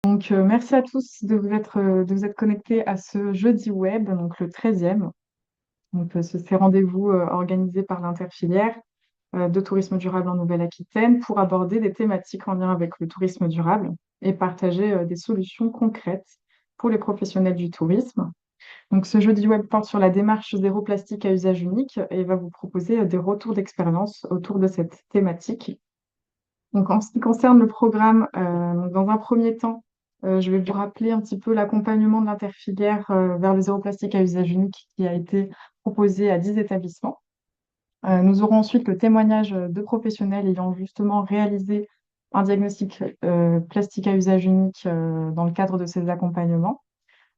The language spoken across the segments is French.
Merci à tous de vous être connectés à ce jeudi web, donc le 13e. Ces rendez-vous organisés par l'interfilière de tourisme durable en Nouvelle-Aquitaine pour aborder des thématiques en lien avec le tourisme durable et partager des solutions concrètes pour les professionnels du tourisme. Donc, ce jeudi web porte sur la démarche zéro plastique à usage unique et va vous proposer des retours d'expérience autour de cette thématique. Donc, en ce qui concerne le programme, donc, dans un premier temps, je vais vous rappeler un petit peu l'accompagnement de l'interfilière vers le zéro plastique à usage unique qui a été proposé à 10 établissements. Nous aurons ensuite le témoignage de professionnels ayant justement réalisé un diagnostic plastique à usage unique dans le cadre de ces accompagnements.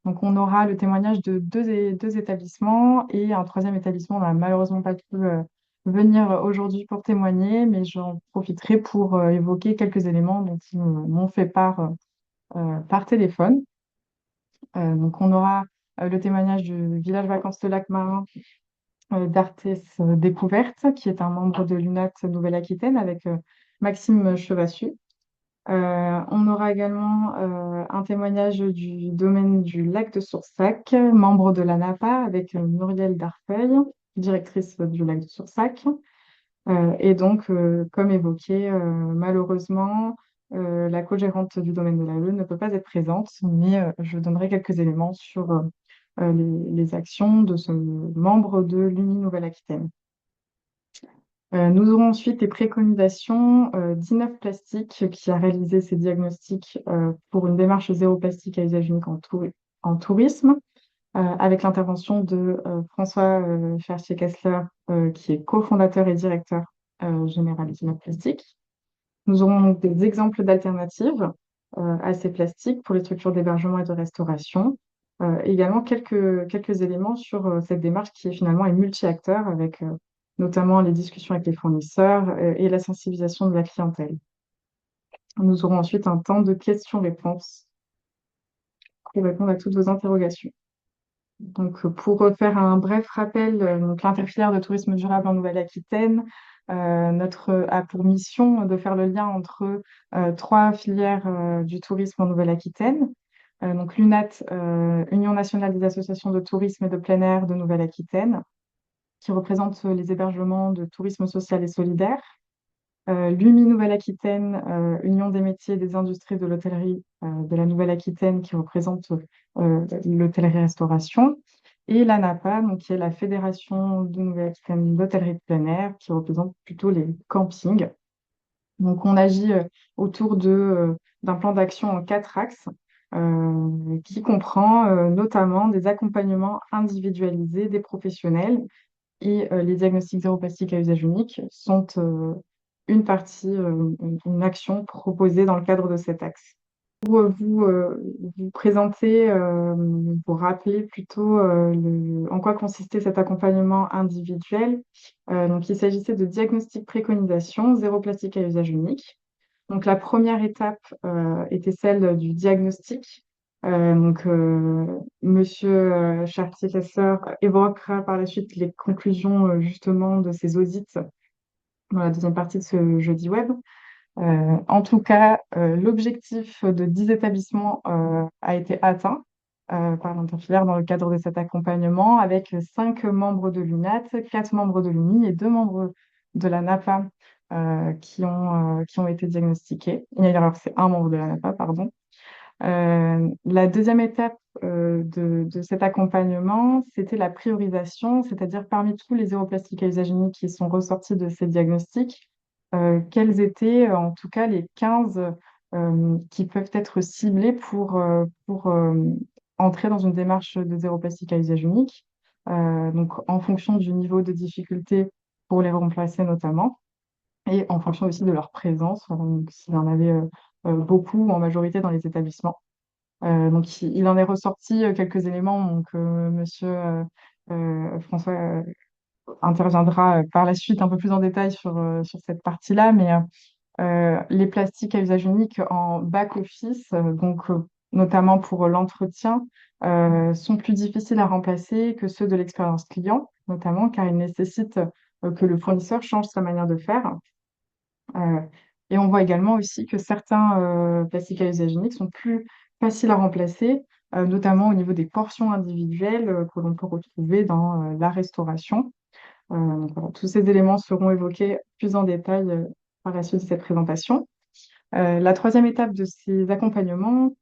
Donc, on aura le témoignage de deux établissements et un troisième établissement n'a malheureusement pas pu venir aujourd'hui pour témoigner, mais j'en profiterai pour évoquer quelques éléments dont ils m'ont fait part par téléphone. Donc, on aura le témoignage du village vacances de Lac-Marin d'Artes Découverte, qui est un membre de l'UNAT Nouvelle-Aquitaine avec Maxime Chevassu. On aura également un témoignage du domaine du lac de Soursac, membre de la NAPA, avec Muriel Darfeuil, directrice du lac de Soursac. Comme évoqué, malheureusement, la co-gérante du domaine de la Lune ne peut pas être présente, mais je donnerai quelques éléments sur les actions de ce membre de l'Uni Nouvelle-Aquitaine. Nous aurons ensuite les préconisations d'Inov Plastique qui a réalisé ces diagnostics pour une démarche zéro plastique à usage unique en tourisme, avec l'intervention de François Fertier-Kessler, qui est cofondateur et directeur général d'Inov Plastique. Nous aurons donc des exemples d'alternatives à ces plastiques pour les structures d'hébergement et de restauration. Également quelques éléments sur cette démarche qui est finalement est multi-acteur avec notamment les discussions avec les fournisseurs et la sensibilisation de la clientèle. Nous aurons ensuite un temps de questions-réponses pour répondre à toutes vos interrogations. Donc, pour faire un bref rappel, donc l'interfilière de tourisme durable en Nouvelle-Aquitaine a pour mission de faire le lien entre trois filières du tourisme en Nouvelle-Aquitaine. Donc l'UNAT, Union nationale des associations de tourisme et de plein air de Nouvelle-Aquitaine, qui représente les hébergements de tourisme social et solidaire. L'UMI Nouvelle-Aquitaine, Union des métiers et des industries de l'hôtellerie de la Nouvelle-Aquitaine, qui représente l'hôtellerie-restauration. Et la NAPA, donc, qui est la Fédération de Nouvelle-Aquitaine d'hôtellerie de plein air, qui représente plutôt les campings. Donc, on agit autour d'un plan d'action en 4 axes, qui comprend notamment des accompagnements individualisés des professionnels et les diagnostics zéro plastique à usage unique sont une partie, une action proposée dans le cadre de cet axe. Pour vous présenter, vous rappeler plutôt en quoi consistait cet accompagnement individuel. Donc, il s'agissait de diagnostic préconisation, zéro plastique à usage unique. Donc, la première étape était celle du diagnostic. Monsieur Chartier-Casseur évoquera par la suite les conclusions justement de ces audits dans la deuxième partie de ce jeudi web. En tout cas, l'objectif de 10 établissements a été atteint par l'interfilière dans le cadre de cet accompagnement, avec 5 membres de l'UNAT, 4 membres de l'UNI et 2 membres de la NAPA qui ont été diagnostiqués. Alors, c'est un membre de la NAPA, pardon. La deuxième étape de cet accompagnement, c'était la priorisation, c'est-à-dire parmi tous les zéro plastique à usage unique qui sont ressortis de ces diagnostics, quels étaient en tout cas les 15 qui peuvent être ciblés pour entrer dans une démarche de zéro plastique à usage unique, donc en fonction du niveau de difficulté pour les remplacer notamment, et en fonction aussi de leur présence, voilà, donc s'il y en avait beaucoup en majorité dans les établissements. Donc, il en est ressorti quelques éléments. Donc, Monsieur François interviendra par la suite un peu plus en détail sur cette partie-là. Mais les plastiques à usage unique en back-office, notamment pour l'entretien, sont plus difficiles à remplacer que ceux de l'expérience client, notamment car ils nécessitent que le fournisseur change sa manière de faire. Et on voit également aussi que certains plastiques à usage unique sont plus faciles à remplacer, notamment au niveau des portions individuelles que l'on peut retrouver dans la restauration. Donc voilà, tous ces éléments seront évoqués plus en détail par la suite de cette présentation. La troisième étape de ces accompagnements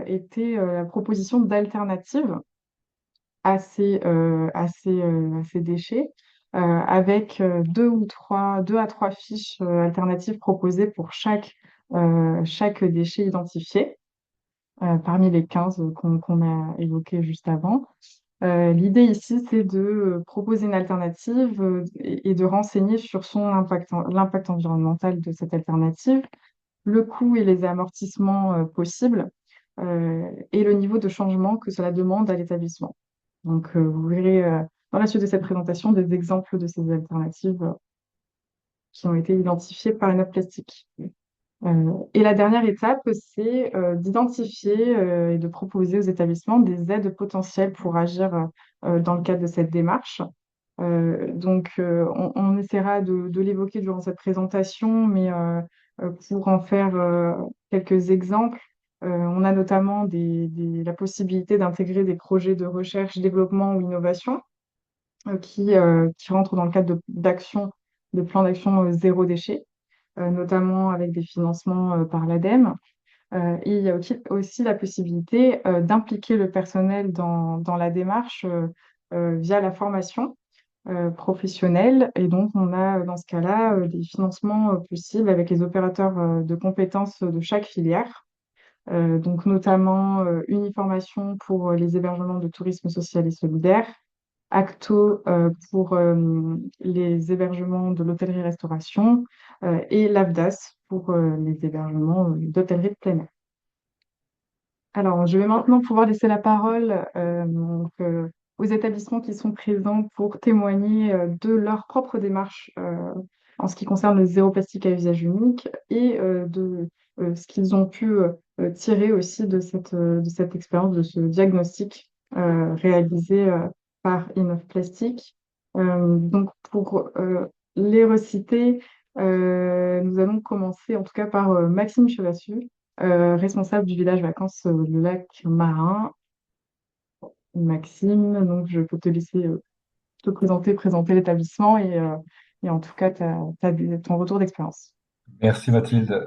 était la proposition d'alternatives à ces déchets, avec deux à trois fiches alternatives proposées pour chaque déchet identifié, parmi les 15 qu'on a évoqués juste avant. L'idée ici, c'est de proposer une alternative et de renseigner sur l'impact environnemental de cette alternative, le coût et les amortissements possibles, et le niveau de changement que cela demande à l'établissement. Donc, vous verrez dans la suite de cette présentation des exemples de ces alternatives qui ont été identifiées par la plastique. Et la dernière étape, c'est d'identifier et de proposer aux établissements des aides potentielles pour agir dans le cadre de cette démarche. On essaiera de l'évoquer durant cette présentation, mais pour en faire quelques exemples, on a notamment la possibilité d'intégrer des projets de recherche, développement ou innovation qui rentrent dans le cadre de plans d'action zéro déchet, notamment avec des financements par l'ADEME. Et il y a aussi la possibilité d'impliquer le personnel dans la démarche via la formation professionnelle. Et donc, on a dans ce cas-là des financements possibles avec les opérateurs de compétences de chaque filière. Donc, notamment une formation pour les hébergements de tourisme social et solidaire, Acto pour les hébergements de l'hôtellerie-restauration et l'AFDAS pour les hébergements d'hôtellerie de plein air. Alors, je vais maintenant pouvoir laisser la parole aux établissements qui sont présents pour témoigner de leur propre démarche en ce qui concerne le zéro plastique à usage unique et de ce qu'ils ont pu tirer aussi de cette expérience, de ce diagnostic réalisé par Innov Plastique. Donc, pour les reciter, nous allons commencer en tout cas par Maxime Chevassu, responsable du village vacances le lac Marin. Maxime, donc je peux te laisser te présenter l'établissement et en tout cas ton retour d'expérience. Merci Mathilde.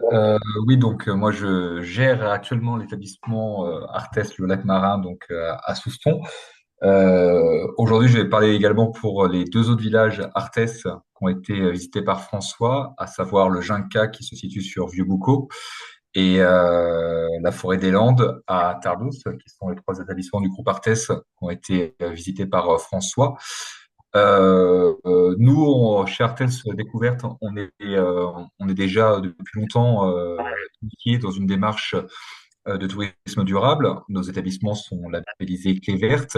Oui, donc moi je gère actuellement l'établissement Artès le lac Marin donc à Souston. Aujourd'hui, je vais parler également pour les deux autres villages Artès qui ont été visités par François, à savoir le Jinca qui se situe sur Vieux-Boucau et la Forêt des Landes à Tarbes, qui sont les trois établissements du groupe Artès qui ont été visités par François. Nous, chez Artels Découverte, on est déjà depuis longtemps impliqués dans une démarche de tourisme durable. Nos établissements sont labellisés Clé Verte.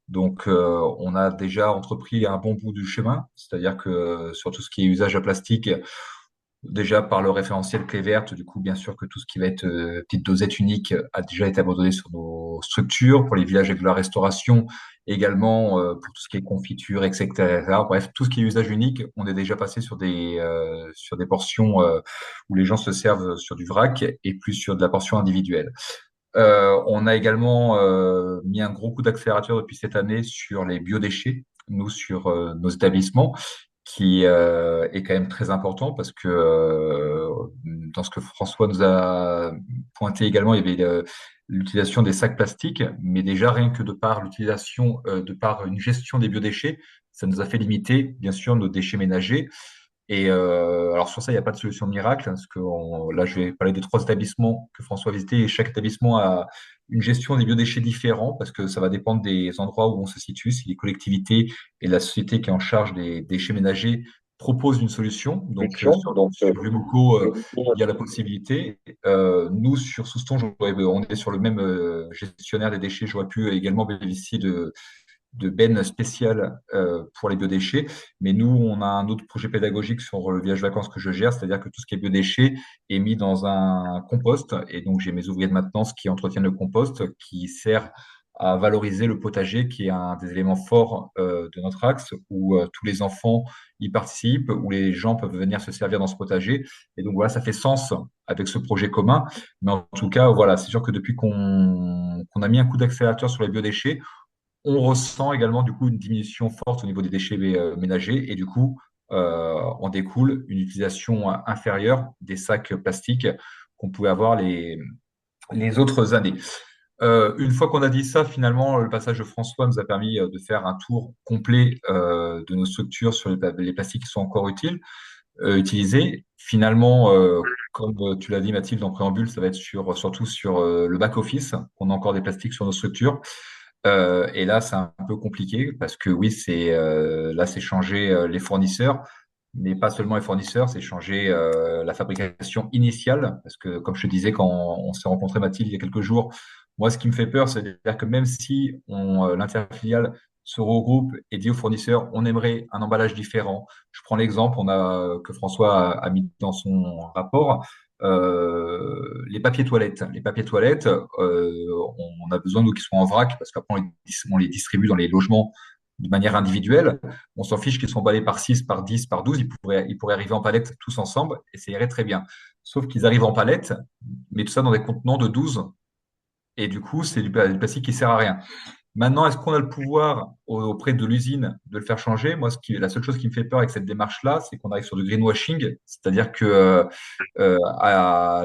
Donc, on a déjà entrepris un bon bout du chemin, c'est-à-dire que sur tout ce qui est usage à plastique, déjà par le référentiel clé verte, du coup, bien sûr que tout ce qui va être petite dosette unique a déjà été abandonné sur nos structures, pour les villages avec de la restauration, également pour tout ce qui est confiture, etc. Bref, tout ce qui est usage unique, on est déjà passé sur des portions où les gens se servent sur du vrac et plus sur de la portion individuelle. On a également mis un gros coup d'accélérateur depuis cette année sur les biodéchets, nous, sur nos établissements, qui est quand même très important parce que dans ce que François nous a pointé également, il y avait l'utilisation des sacs plastiques, mais déjà rien que de par l'utilisation, de par une gestion des biodéchets, ça nous a fait limiter, bien sûr, nos déchets ménagers. Et alors sur ça, il n'y a pas de solution miracle, hein, parce que là, je vais parler des trois établissements que François a visités, et chaque établissement a une gestion des biodéchets différents, parce que ça va dépendre des endroits où on se situe, si les collectivités et la société qui est en charge des déchets ménagers proposent une solution. Donc sur Vieux-Boucau, il y a la possibilité. Nous, sur Souston, on est sur le même gestionnaire des déchets, j'aurais pu également bénéficier de bennes spéciales pour les biodéchets. Mais nous, on a un autre projet pédagogique sur le village vacances que je gère, c'est-à-dire que tout ce qui est biodéchets est mis dans un compost. Et donc, j'ai mes ouvriers de maintenance qui entretiennent le compost, qui sert à valoriser le potager, qui est un des éléments forts de notre axe, où tous les enfants y participent, où les gens peuvent venir se servir dans ce potager. Et donc voilà, ça fait sens avec ce projet commun. Mais en tout cas, voilà, c'est sûr que depuis qu'on a mis un coup d'accélérateur sur les biodéchets, on ressent également du coup une diminution forte au niveau des déchets ménagers et du coup, en découle une utilisation inférieure des sacs plastiques qu'on pouvait avoir les autres années. Une fois qu'on a dit ça, finalement, le passage de François nous a permis de faire un tour complet de nos structures sur les plastiques qui sont encore utilisés. Finalement, comme tu l'as dit, Mathilde, en préambule, ça va être surtout sur le back-office qu'on a encore des plastiques sur nos structures. Et là, c'est un peu compliqué parce que oui, c'est changer les fournisseurs, mais pas seulement les fournisseurs, c'est changer la fabrication initiale. Parce que, comme je te disais, quand on s'est rencontré, Mathilde, il y a quelques jours, moi, ce qui me fait peur, c'est-à-dire que même si l'interfiliale se regroupe et dit aux fournisseurs, on aimerait un emballage différent. Je prends l'exemple, que François a mis dans son rapport. Les papiers toilettes. Les papiers toilettes, on a besoin, nous, qu'ils soient en vrac, parce qu'après, on les distribue dans les logements de manière individuelle. On s'en fiche qu'ils soient emballés par 6, par 10, par 12. Ils pourraient arriver en palette tous ensemble et ça irait très bien. Sauf qu'ils arrivent en palette, mais tout ça dans des contenants de 12. Et du coup, c'est du plastique qui sert à rien. Maintenant, est-ce qu'on a le pouvoir auprès de l'usine de le faire changer? Moi, la seule chose qui me fait peur avec cette démarche-là, c'est qu'on arrive sur du greenwashing, c'est-à-dire que à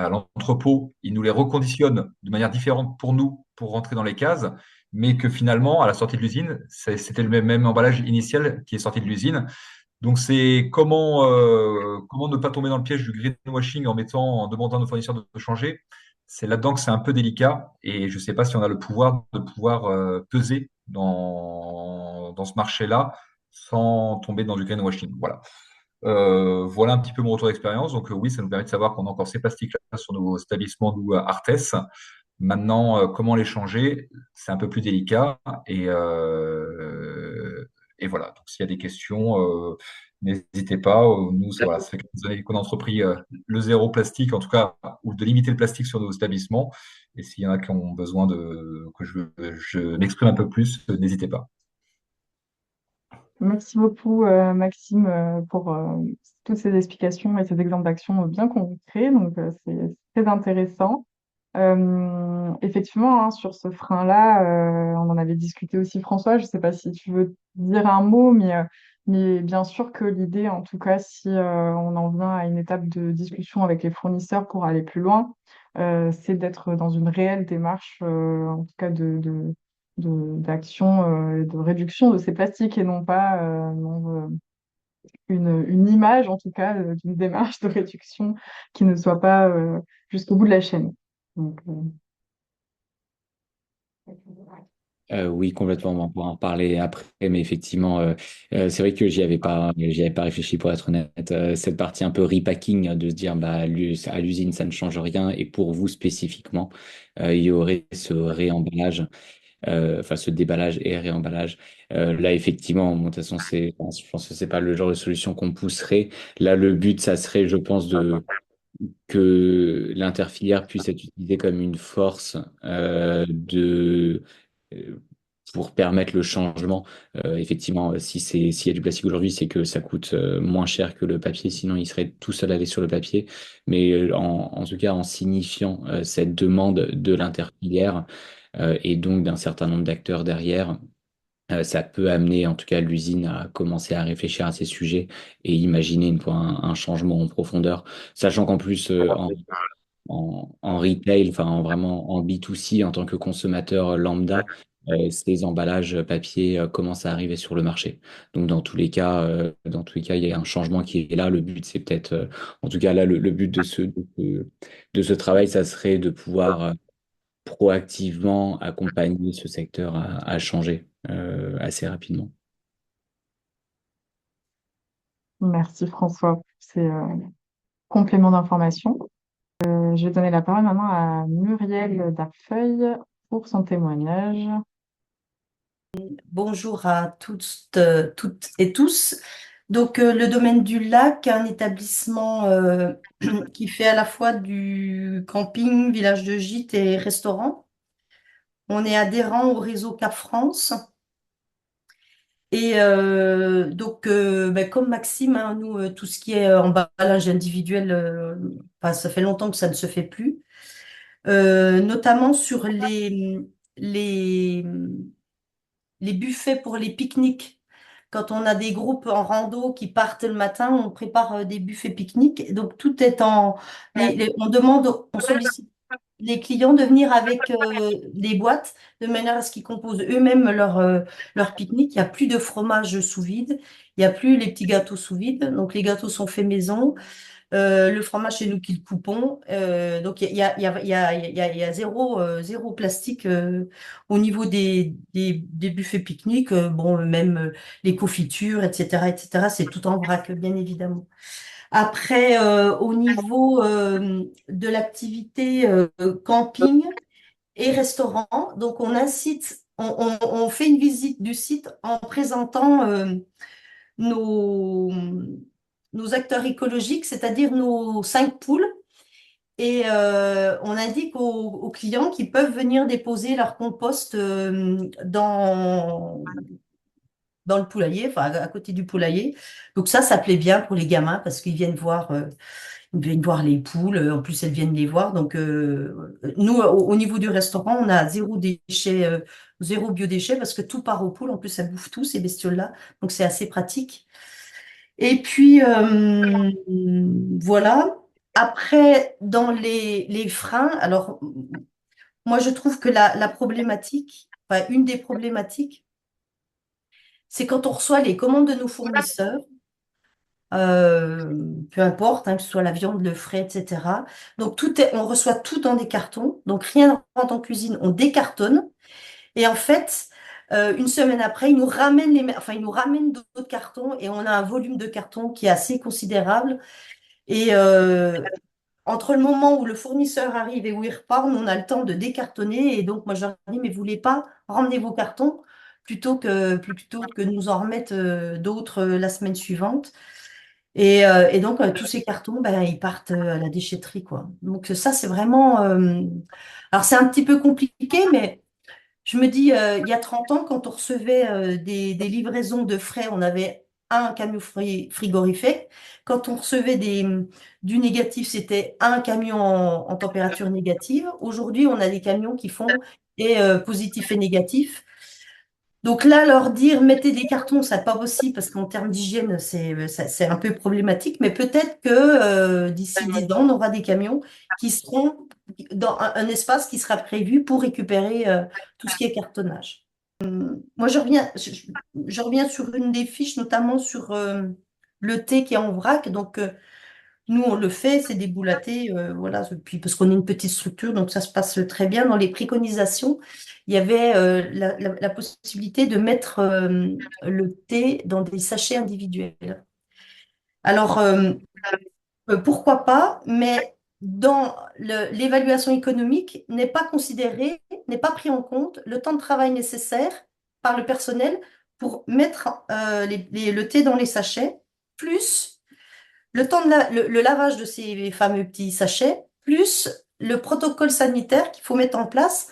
l'entrepôt, ils nous les reconditionnent de manière différente pour nous, pour rentrer dans les cases, mais que finalement, à la sortie de l'usine, c'était le même emballage initial qui est sorti de l'usine. Donc, c'est comment ne pas tomber dans le piège du greenwashing en demandant à nos fournisseurs de changer. C'est là-dedans que c'est un peu délicat et je ne sais pas si on a le pouvoir de pouvoir peser dans ce marché-là sans tomber dans du greenwashing. Voilà. Voilà un petit peu mon retour d'expérience. Donc oui, ça nous permet de savoir qu'on a encore ces plastiques-là sur nos établissements, nous, Artes. Maintenant, comment les changer, c'est un peu plus délicat. Et voilà. Donc s'il y a des questions, n'hésitez pas. Nous, voilà, ça fait quelques années qu'on a entrepris le zéro plastique, en tout cas, ou de limiter le plastique sur nos établissements. Et s'il y en a qui ont besoin que je m'exprime un peu plus, n'hésitez pas. Merci beaucoup, Maxime, pour toutes ces explications et ces exemples d'action bien concrets. Donc, c'est très intéressant. Effectivement, hein, sur ce frein-là, on en avait discuté aussi, François. Je ne sais pas si tu veux dire un mot, mais bien sûr que l'idée, en tout cas, si on en vient à une étape de discussion avec les fournisseurs pour aller plus loin, c'est d'être dans une réelle démarche, en tout cas d'action, de réduction de ces plastiques et non pas une image, en tout cas, d'une démarche de réduction qui ne soit pas jusqu'au bout de la chaîne. Donc, Oui, complètement, on va pouvoir en parler après, mais effectivement, c'est vrai que j'y avais pas réfléchi pour être honnête. Cette partie un peu repacking, de se dire bah, à l'usine, ça ne change rien, et pour vous spécifiquement, il y aurait ce réemballage, enfin ce déballage et réemballage. Là, effectivement, bon, de toute façon, je pense que c'est pas le genre de solution qu'on pousserait. Là, le but, ça serait, je pense, que l'interfilière puisse être utilisée comme une force euh, pour permettre le changement. Effectivement, s'il y a du plastique aujourd'hui, c'est que ça coûte moins cher que le papier, sinon il serait tout seul allé sur le papier. Mais en tout cas, en signifiant cette demande de l'interfilière et donc d'un certain nombre d'acteurs derrière, ça peut amener en tout cas l'usine à commencer à réfléchir à ces sujets et imaginer un changement en profondeur, sachant qu'en plus en retail, vraiment en B2C en tant que consommateur lambda, ces emballages papier commencent à arriver sur le marché. Donc dans tous les cas, il y a un changement qui est là. Le but, c'est peut-être, en tout cas là, le but de ce travail, ça serait de pouvoir proactivement accompagner ce secteur à changer assez rapidement. merci François pour ces compléments d'information. Je vais donner la parole maintenant à Muriel Darfeuille pour son témoignage. Bonjour à toutes et tous. Donc, le domaine du lac, un établissement qui fait à la fois du camping, village de gîte et restaurant. On est adhérent au réseau Cap France. Et donc, ben, comme Maxime, hein, nous, tout ce qui est emballage individuel, enfin, ça fait longtemps que ça ne se fait plus. Notamment sur les, les buffets pour les pique-niques. Quand on a des groupes en rando qui partent le matin, on prépare des buffets pique-niques. Donc, tout est en... on demande, on sollicite les clients de venir avec des boîtes de manière à ce qu'ils composent eux-mêmes leur pique-nique. Il n'y a plus de fromage sous vide, il n'y a plus les petits gâteaux sous vide. Donc les gâteaux sont faits maison. Le fromage, c'est nous qui le coupons. Donc il y a, il y a, il y a, il y a, il y a zéro plastique au niveau des buffets pique-nique. Bon, même les confitures, etc., etc., c'est tout en vrac, bien évidemment. Après, au niveau de l'activité camping et restaurant, donc on incite, on fait une visite du site en présentant nos, nos acteurs écologiques, c'est-à-dire nos 5 poules, et on indique aux clients qu'ils peuvent venir déposer leur compost dans le poulailler, enfin à côté du poulailler. Donc ça plaît bien pour les gamins parce qu'ils viennent voir. Ils viennent voir les poules, en plus elles viennent les voir. Donc nous, au niveau du restaurant, on a zéro déchet, zéro biodéchet parce que tout part aux poules. En plus, elles bouffent tout ces bestioles-là, donc c'est assez pratique. Et puis voilà. Après, dans les freins, alors moi je trouve que la problématique, enfin une des problématiques, c'est quand on reçoit les commandes de nos fournisseurs. Peu importe, hein, que ce soit la viande, le frais, etc. Donc on reçoit tout dans des cartons, donc rien ne rentre en cuisine, on décartonne. Et en fait, une semaine après, ils nous ramènent d'autres cartons et on a un volume de cartons qui est assez considérable. Et entre le moment où le fournisseur arrive et où il repart, nous, on a le temps de décartonner. Et donc, moi, je leur dis, mais vous voulez pas ramener vos cartons plutôt que nous en remettre d'autres la semaine suivante. Et donc, tous ces cartons, ben, ils partent à la déchetterie, quoi. Donc, ça, c'est vraiment... Alors, c'est un petit peu compliqué, mais je me dis, il y a 30 ans, quand on recevait des livraisons de frais, on avait un camion frigorifique. Quand on recevait du négatif, c'était un camion en température négative. Aujourd'hui, on a des camions qui font et positif et négatif. Donc là, leur dire mettez des cartons, c'est pas possible parce qu'en termes d'hygiène, c'est un peu problématique. Mais peut-être que d'ici 10 ans, on aura des camions qui seront dans un espace qui sera prévu pour récupérer tout ce qui est cartonnage. Moi, je reviens sur une des fiches, notamment sur le thé qui est en vrac. Donc, nous, on le fait, c'est des boules à thé, voilà. Puis parce qu'on est une petite structure, donc ça se passe très bien. Dans les préconisations, il y avait la possibilité de mettre le thé dans des sachets individuels. Alors, pourquoi pas, mais dans l'évaluation économique n'est pas considéré, n'est pas pris en compte le temps de travail nécessaire par le personnel pour mettre le thé dans les sachets, plus le temps le lavage de ces fameux petits sachets, plus le protocole sanitaire qu'il faut mettre en place,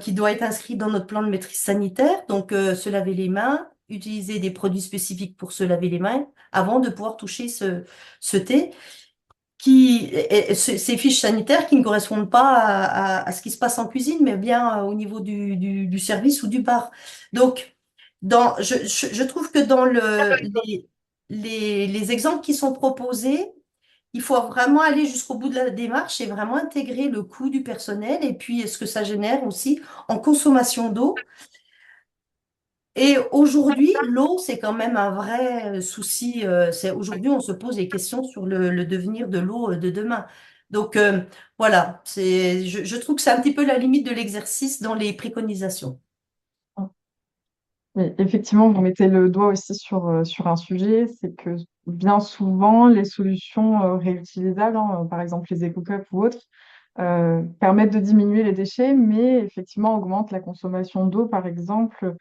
qui doit être inscrit dans notre plan de maîtrise sanitaire. Donc, se laver les mains, utiliser des produits spécifiques pour se laver les mains avant de pouvoir toucher ce thé, ces fiches sanitaires qui ne correspondent pas à ce qui se passe en cuisine, mais bien au niveau du service ou du bar. Donc, je trouve que dans les exemples qui sont proposés, il faut vraiment aller jusqu'au bout de la démarche et vraiment intégrer le coût du personnel et puis ce que ça génère aussi en consommation d'eau. Et aujourd'hui, l'eau, c'est quand même un vrai souci. Aujourd'hui, on se pose des questions sur le devenir de l'eau de demain. Donc, voilà, je trouve que c'est un petit peu la limite de l'exercice dans les préconisations. Mais effectivement, vous mettez le doigt aussi sur un sujet, c'est que bien souvent, les solutions réutilisables, hein, par exemple les éco-cups ou autres, permettent de diminuer les déchets, mais effectivement augmentent la consommation d'eau, par exemple,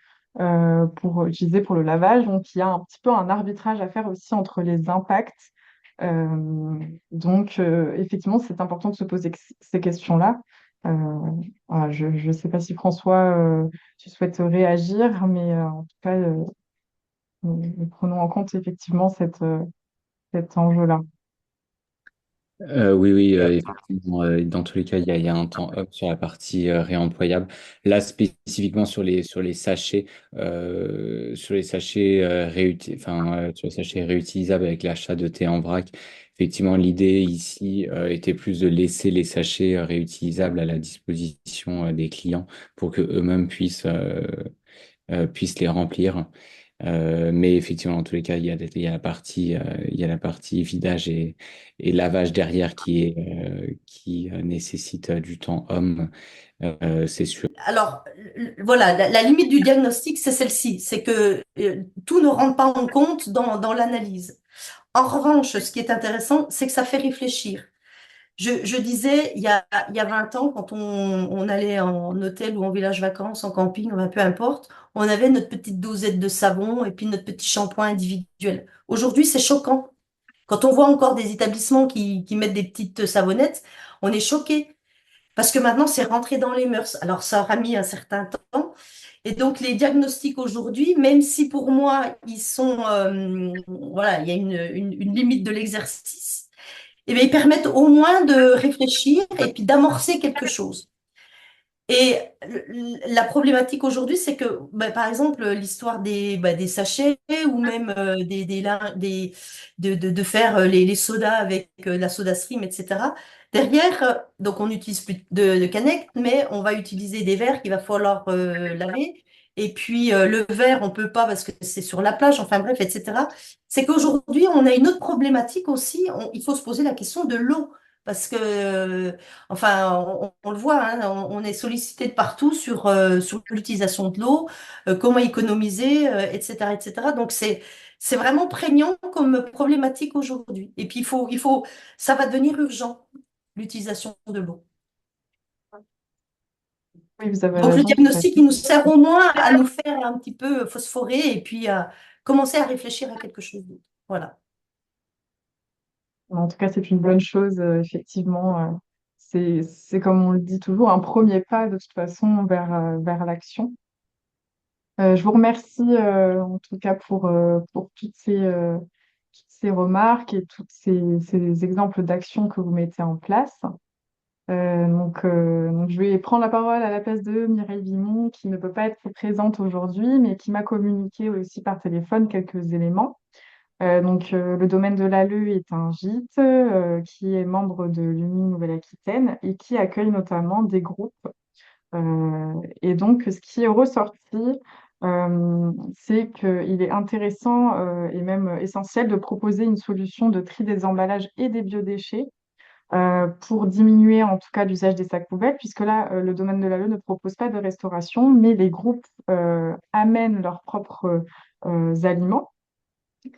pour utiliser pour le lavage. Donc, il y a un petit peu un arbitrage à faire aussi entre les impacts. Donc, effectivement, c'est important de se poser ces questions-là. Voilà, je ne sais pas si François, tu souhaites réagir, mais en tout cas, nous prenons en compte effectivement cet enjeu-là. Oui, oui, effectivement. Dans tous les cas, il y a un temps up sur la partie réemployable. Là, spécifiquement sur les sachets sur les sachets réutilisables avec l'achat de thé en vrac. Effectivement, l'idée ici était plus de laisser les sachets réutilisables à la disposition des clients pour que eux-mêmes puissent les remplir. Mais effectivement, dans tous les cas, il y a la partie vidage et lavage derrière qui nécessite du temps homme, c'est sûr. Alors, voilà, la limite du diagnostic, c'est celle-ci, c'est que tout ne rentre pas en compte dans l'analyse. En revanche, ce qui est intéressant, c'est que ça fait réfléchir. Je disais, il y a 20 ans, quand on allait en hôtel ou en village vacances, en camping, enfin, peu importe, on avait notre petite dosette de savon et puis notre petit shampoing individuel. Aujourd'hui, c'est choquant. Quand on voit encore des établissements qui mettent des petites savonnettes, on est choqué. Parce que maintenant, c'est rentré dans les mœurs. Alors, ça aura mis un certain temps. Et donc, les diagnostics aujourd'hui, même si pour moi, ils sont, voilà, il y a une limite de l'exercice, eh bien, ils permettent au moins de réfléchir et puis d'amorcer quelque chose. Et la problématique aujourd'hui, c'est que, bah, par exemple, l'histoire des sachets ou même de faire les sodas avec la soda stream, etc. Derrière, donc on n'utilise plus de canettes, mais on va utiliser des verres qu'il va falloir laver. Et puis le verre, on peut pas parce que c'est sur la plage, enfin bref, etc. C'est qu'aujourd'hui, on a une autre problématique aussi. Il faut se poser la question de l'eau. Parce que enfin, on le voit, hein, on est sollicité de partout sur l'utilisation de l'eau, comment économiser, etc., etc. Donc c'est vraiment prégnant comme problématique aujourd'hui. Et puis ça va devenir urgent, l'utilisation de l'eau. Oui, vous avez Donc le raison. diagnostic, il nous sert au moins à nous faire un petit peu phosphorer et puis à commencer à réfléchir à quelque chose d'autre. Voilà. En tout cas, c'est une bonne chose, effectivement. C'est comme on le dit toujours, un premier pas de toute façon vers l'action. Je vous remercie en tout cas pour toutes ces remarques et tous ces exemples d'action que vous mettez en place. Donc, je vais prendre la parole à la place de Mireille Vimon, qui ne peut pas être présente aujourd'hui, mais qui m'a communiqué aussi par téléphone quelques éléments. Le domaine de l'ALE est un gîte qui est membre de l'UNI Nouvelle-Aquitaine et qui accueille notamment des groupes. Et donc, ce qui est ressorti, c'est qu'il est intéressant et même essentiel de proposer une solution de tri des emballages et des biodéchets pour diminuer en tout cas l'usage des sacs poubelles, puisque là, le domaine de l'ALE ne propose pas de restauration, mais les groupes amènent leurs propres aliments.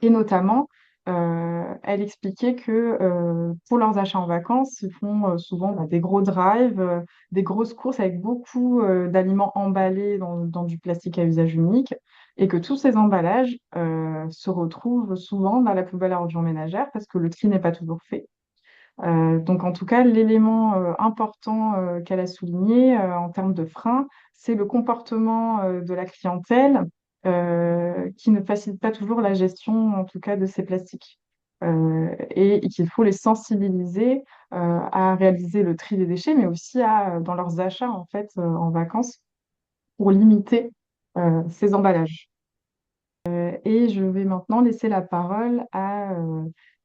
Et notamment, elle expliquait que pour leurs achats en vacances, ils font souvent des gros drives, des grosses courses avec beaucoup d'aliments emballés dans du plastique à usage unique, et que tous ces emballages se retrouvent souvent dans la poubelle à ordures ménagères parce que le tri n'est pas toujours fait. Donc, en tout cas, l'élément important qu'elle a souligné en termes de frein, c'est le comportement de la clientèle qui ne facilite pas toujours la gestion, en tout cas, de ces plastiques. Et qu'il faut les sensibiliser à réaliser le tri des déchets, mais aussi dans leurs achats, en fait, en vacances, pour limiter ces emballages. Et je vais maintenant laisser la parole à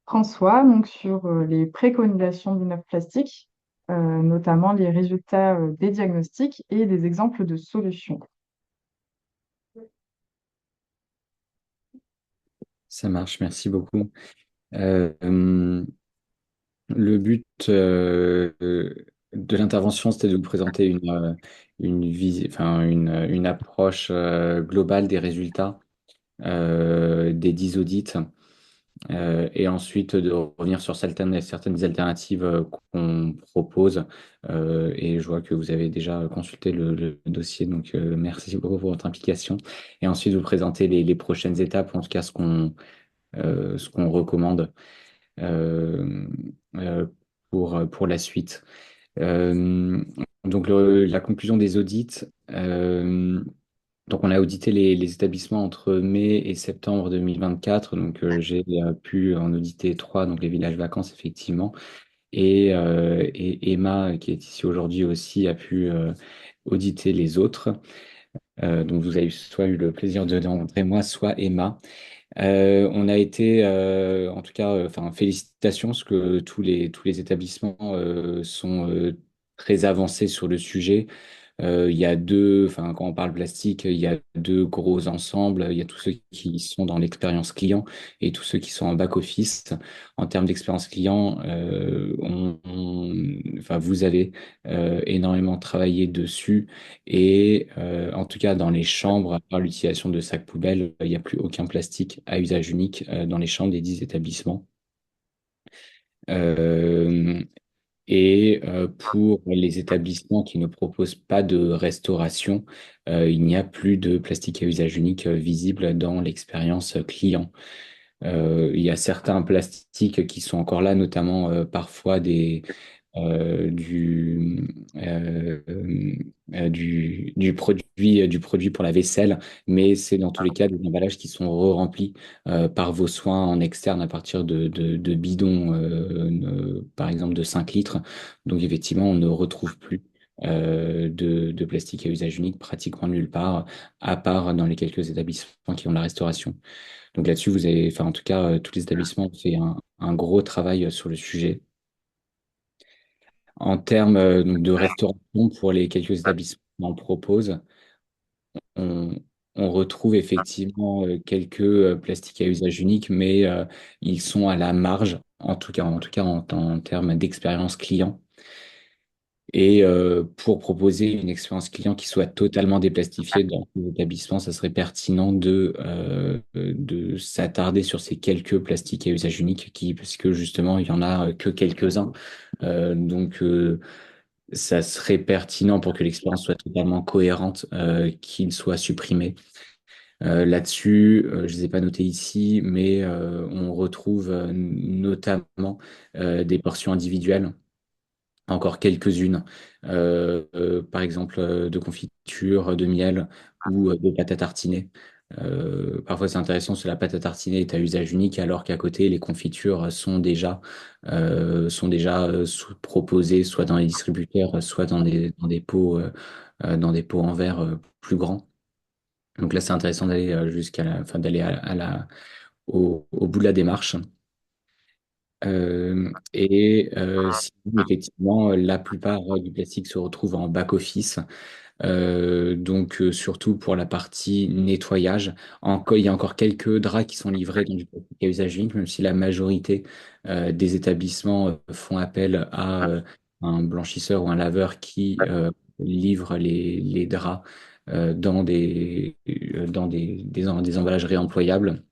François, donc sur les préconisations du neuf plastique, notamment les résultats des diagnostics et des exemples de solutions. Ça marche, merci beaucoup. Euh, Le but de l'intervention, c'était de vous présenter une approche globale des résultats des 10 audits et ensuite de revenir sur certaines alternatives qu'on propose. Et je vois que vous avez déjà consulté le dossier, donc merci beaucoup pour votre implication. Et ensuite, vous présenter les prochaines étapes, en tout cas ce qu'on recommande euh, euh, pour la suite. Donc, la conclusion des audits, donc on a audité les établissements entre mai et septembre 2024. Donc, j'ai pu en auditer trois, donc les villages vacances, effectivement. Et Emma, qui est ici aujourd'hui aussi, a pu auditer les autres. Donc, vous avez soit eu le plaisir de rencontrer moi, soit Emma. On a été, en tout cas, enfin, félicitations, parce que tous les établissements sont très avancés sur le sujet. Il y a deux, enfin, quand on parle plastique, il y a deux gros ensembles. Il y a tous ceux qui sont dans l'expérience client et tous ceux qui sont en back-office. En termes d'expérience client, enfin, vous avez énormément travaillé dessus. Et en tout cas, dans les chambres, à part l'utilisation de sacs poubelles, il n'y a plus aucun plastique à usage unique dans les chambres des 10 établissements. Euh, et pour les établissements qui ne proposent pas de restauration, il n'y a plus de plastique à usage unique visible dans l'expérience client. Il y a certains plastiques qui sont encore là, notamment parfois du produit pour la vaisselle, mais c'est dans tous les cas des emballages qui sont re-remplis par vos soins en externe à partir de bidons, par exemple de 5 litres. Donc effectivement, on ne retrouve plus de plastique à usage unique pratiquement nulle part, à part dans les quelques établissements qui ont la restauration. Donc là-dessus, vous avez, enfin en tout cas, tous les établissements ont fait un gros travail sur le sujet. En termes donc de restauration, pour les quelques établissements qu'on propose, on, on retrouve effectivement quelques plastiques à usage unique, mais ils sont à la marge, en tout cas en termes d'expérience client. Et pour proposer une expérience client qui soit totalement déplastifiée dans les établissements, ça serait pertinent de s'attarder sur ces quelques plastiques à usage unique, parce que justement, il y en a que quelques-uns. Donc, ça serait pertinent pour que l'expérience soit totalement cohérente, qu'il soit supprimé. Là-dessus, je ne les ai pas notés ici, mais on retrouve notamment des portions individuelles, encore quelques-unes, par exemple de confiture, de miel ou de pâte à tartiner. Parfois, c'est intéressant parce que la pâte à tartiner est à usage unique, alors qu'à côté, les confitures sont déjà proposées soit dans les distributeurs, soit dans des pots en verre plus grands. Donc là, c'est intéressant d'aller enfin, d'aller au bout de la démarche. Sinon, effectivement, la plupart du plastique se retrouve en back-office. Donc, surtout pour la partie nettoyage. Il y a encore quelques draps qui sont livrés dans du plastique à usage unique, même si la majorité des établissements font appel à un blanchisseur ou un laveur qui livre les draps dans des emballages réemployables.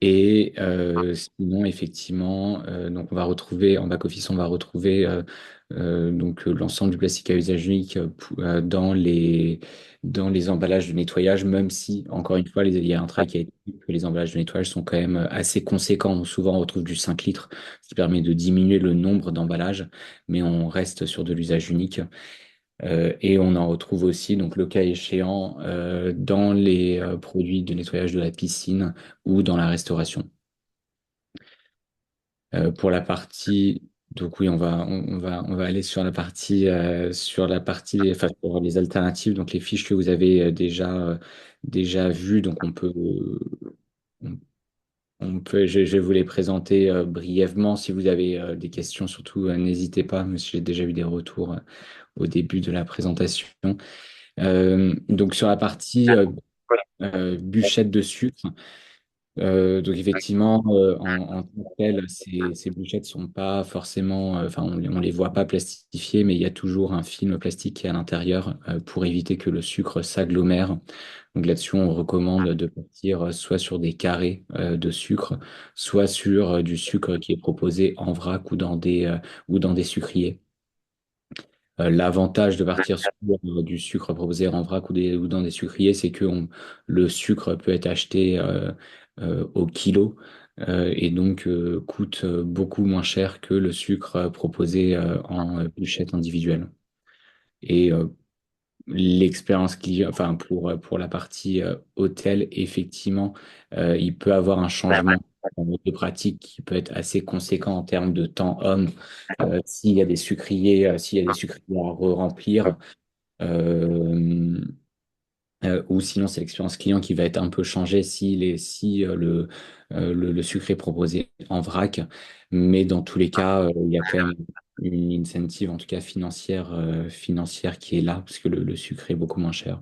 Et sinon, effectivement, donc on va retrouver en back-office, on va retrouver donc l'ensemble du plastique à usage unique dans les emballages de nettoyage, même si, encore une fois, il y a un travail qui a été fait, que les emballages de nettoyage sont quand même assez conséquents. Donc, souvent, on retrouve du 5 litres, ce qui permet de diminuer le nombre d'emballages, mais on reste sur de l'usage unique. Et on en retrouve aussi, donc le cas échéant, dans les produits de nettoyage de la piscine ou dans la restauration. Pour la partie, donc oui, on va aller sur la partie, enfin, sur les alternatives, donc les fiches que vous avez déjà vues, donc on, je vais vous les présenter brièvement. Si vous avez des questions, surtout, n'hésitez pas, mais j'ai déjà eu des retours au début de la présentation. Donc sur la partie bûchette de sucre, donc effectivement, en tant que telles, ces bûchettes sont pas forcément, enfin on les voit pas plastifiées, mais il y a toujours un film plastique qui est à l'intérieur pour éviter que le sucre s'agglomère. Donc là-dessus, on recommande de partir soit sur des carrés de sucre, soit sur du sucre qui est proposé en vrac ou dans des sucriers. L'avantage de partir sur du sucre proposé en vrac ou dans des sucriers, c'est que le sucre peut être acheté au kilo et donc coûte beaucoup moins cher que le sucre proposé en bûchette individuelle. Et l'expérience client, enfin pour la partie hôtel, effectivement, il peut avoir un changement de pratique qui peut être assez conséquent en termes de temps homme. S'il y a des sucriers à remplir, ou sinon c'est l'expérience client qui va être un peu changée si le sucre est proposé en vrac. Mais dans tous les cas, il y a quand même une incentive, en tout cas financière qui est là, parce que le sucre est beaucoup moins cher.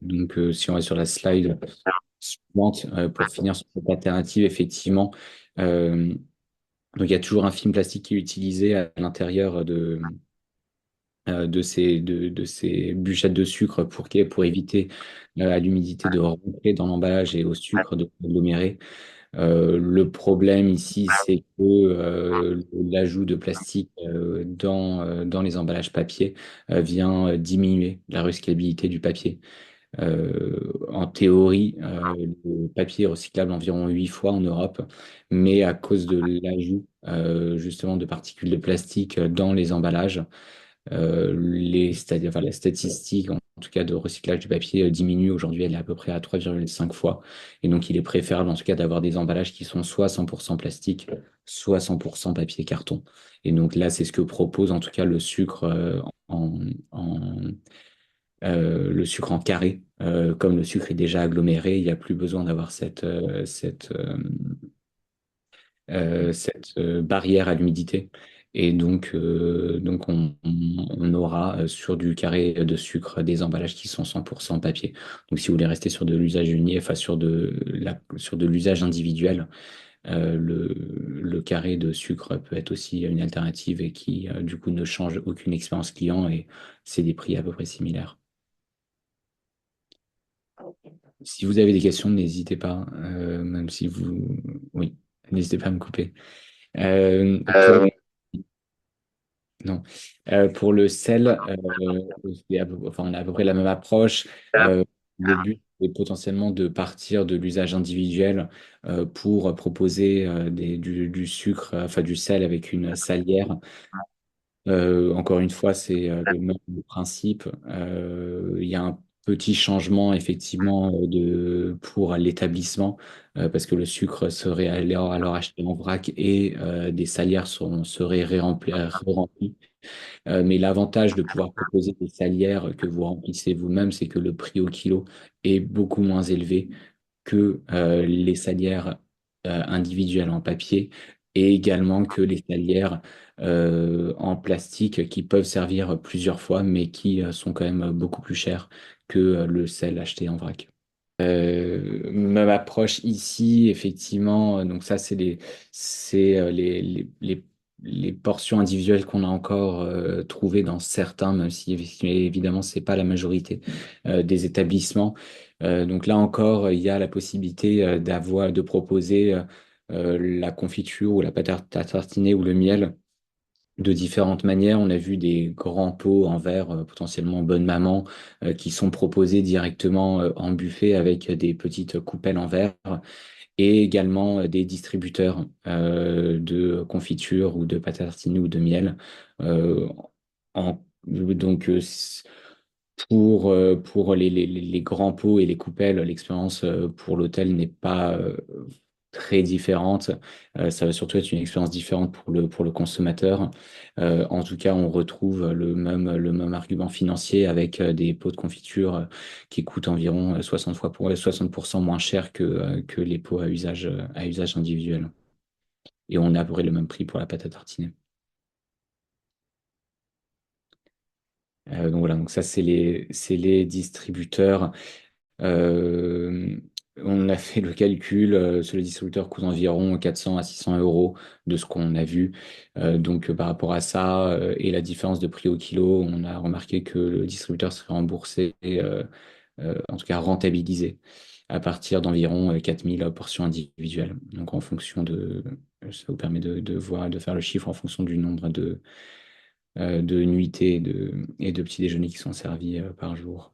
Donc, si on est sur la slide suivante, pour finir sur cette alternative, effectivement, euh, donc il y a toujours un film plastique qui est utilisé à l'intérieur de ces bûchettes de sucre pour éviter à l'humidité de rentrer dans l'emballage et au sucre de s'agglomérer. Le problème ici, c'est que l'ajout de plastique dans les emballages papier vient diminuer la recyclabilité du papier. En théorie, le papier est recyclable environ 8 fois en Europe, mais à cause de l'ajout justement de particules de plastique dans les emballages, enfin, la statistique, en tout cas de recyclage du papier, diminue. Aujourd'hui, elle est à peu près à 3,5 fois. Et donc, il est préférable, en tout cas, d'avoir des emballages qui sont soit 100% plastique, soit 100% papier carton. Et donc là, c'est ce que propose, en tout cas, en, en, le sucre en carré. Comme le sucre est déjà aggloméré, il n'y a plus besoin d'avoir cette barrière à l'humidité. Et donc on aura sur du carré de sucre des emballages qui sont 100% papier. Donc si vous voulez rester sur de l'usage uni, enfin sur de l'usage individuel, le carré de sucre peut être aussi une alternative et qui du coup ne change aucune expérience client et c'est des prix à peu près similaires. Si vous avez des questions, n'hésitez pas, même si vous... Oui, n'hésitez pas à me couper. Pour Non. Pour le sel, enfin, on a à peu près la même approche. Le but est potentiellement de partir de l'usage individuel pour proposer du sucre, enfin du sel avec une salière. Encore une fois, c'est le même principe. Il y a un petit changement effectivement pour l'établissement parce que le sucre serait alors acheté en vrac et des salières seraient ré-remplies. Mais l'avantage de pouvoir proposer des salières que vous remplissez vous-même, c'est que le prix au kilo est beaucoup moins élevé que les salières individuelles en papier et également que les salières en plastique qui peuvent servir plusieurs fois, mais qui sont quand même beaucoup plus chères que le sel acheté en vrac. Même approche ici, effectivement. Donc ça, c'est les portions individuelles qu'on a encore trouvées dans certains, même si évidemment c'est pas la majorité des établissements. Donc là encore, il y a la possibilité de proposer la confiture ou la pâte à tartiner ou le miel de différentes manières. On a vu des grands pots en verre, potentiellement Bonne Maman, qui sont proposés directement en buffet avec des petites coupelles en verre et également des distributeurs de confiture ou de pâte à tartiner ou de miel. Euh, donc, pour les grands pots et les coupelles, l'expérience pour l'hôtel n'est pas très différente. Ça va surtout être une expérience différente pour le consommateur. En tout cas, on retrouve le même argument financier avec des pots de confiture qui coûtent environ 60% moins cher que les pots à usage individuel. Et on a à peu près le même prix pour la pâte à tartiner. Donc voilà, donc ça c'est les distributeurs. Euh, on a fait le calcul, sur les distributeurs coûtent environ 400 à 600 euros de ce qu'on a vu. Donc par rapport à ça et la différence de prix au kilo, on a remarqué que le distributeur serait remboursé, en tout cas rentabilisé, à partir d'environ 4000 portions individuelles. Donc en fonction ça vous permet de voir, de faire le chiffre en fonction du nombre de nuitées et de petits déjeuners qui sont servis par jour.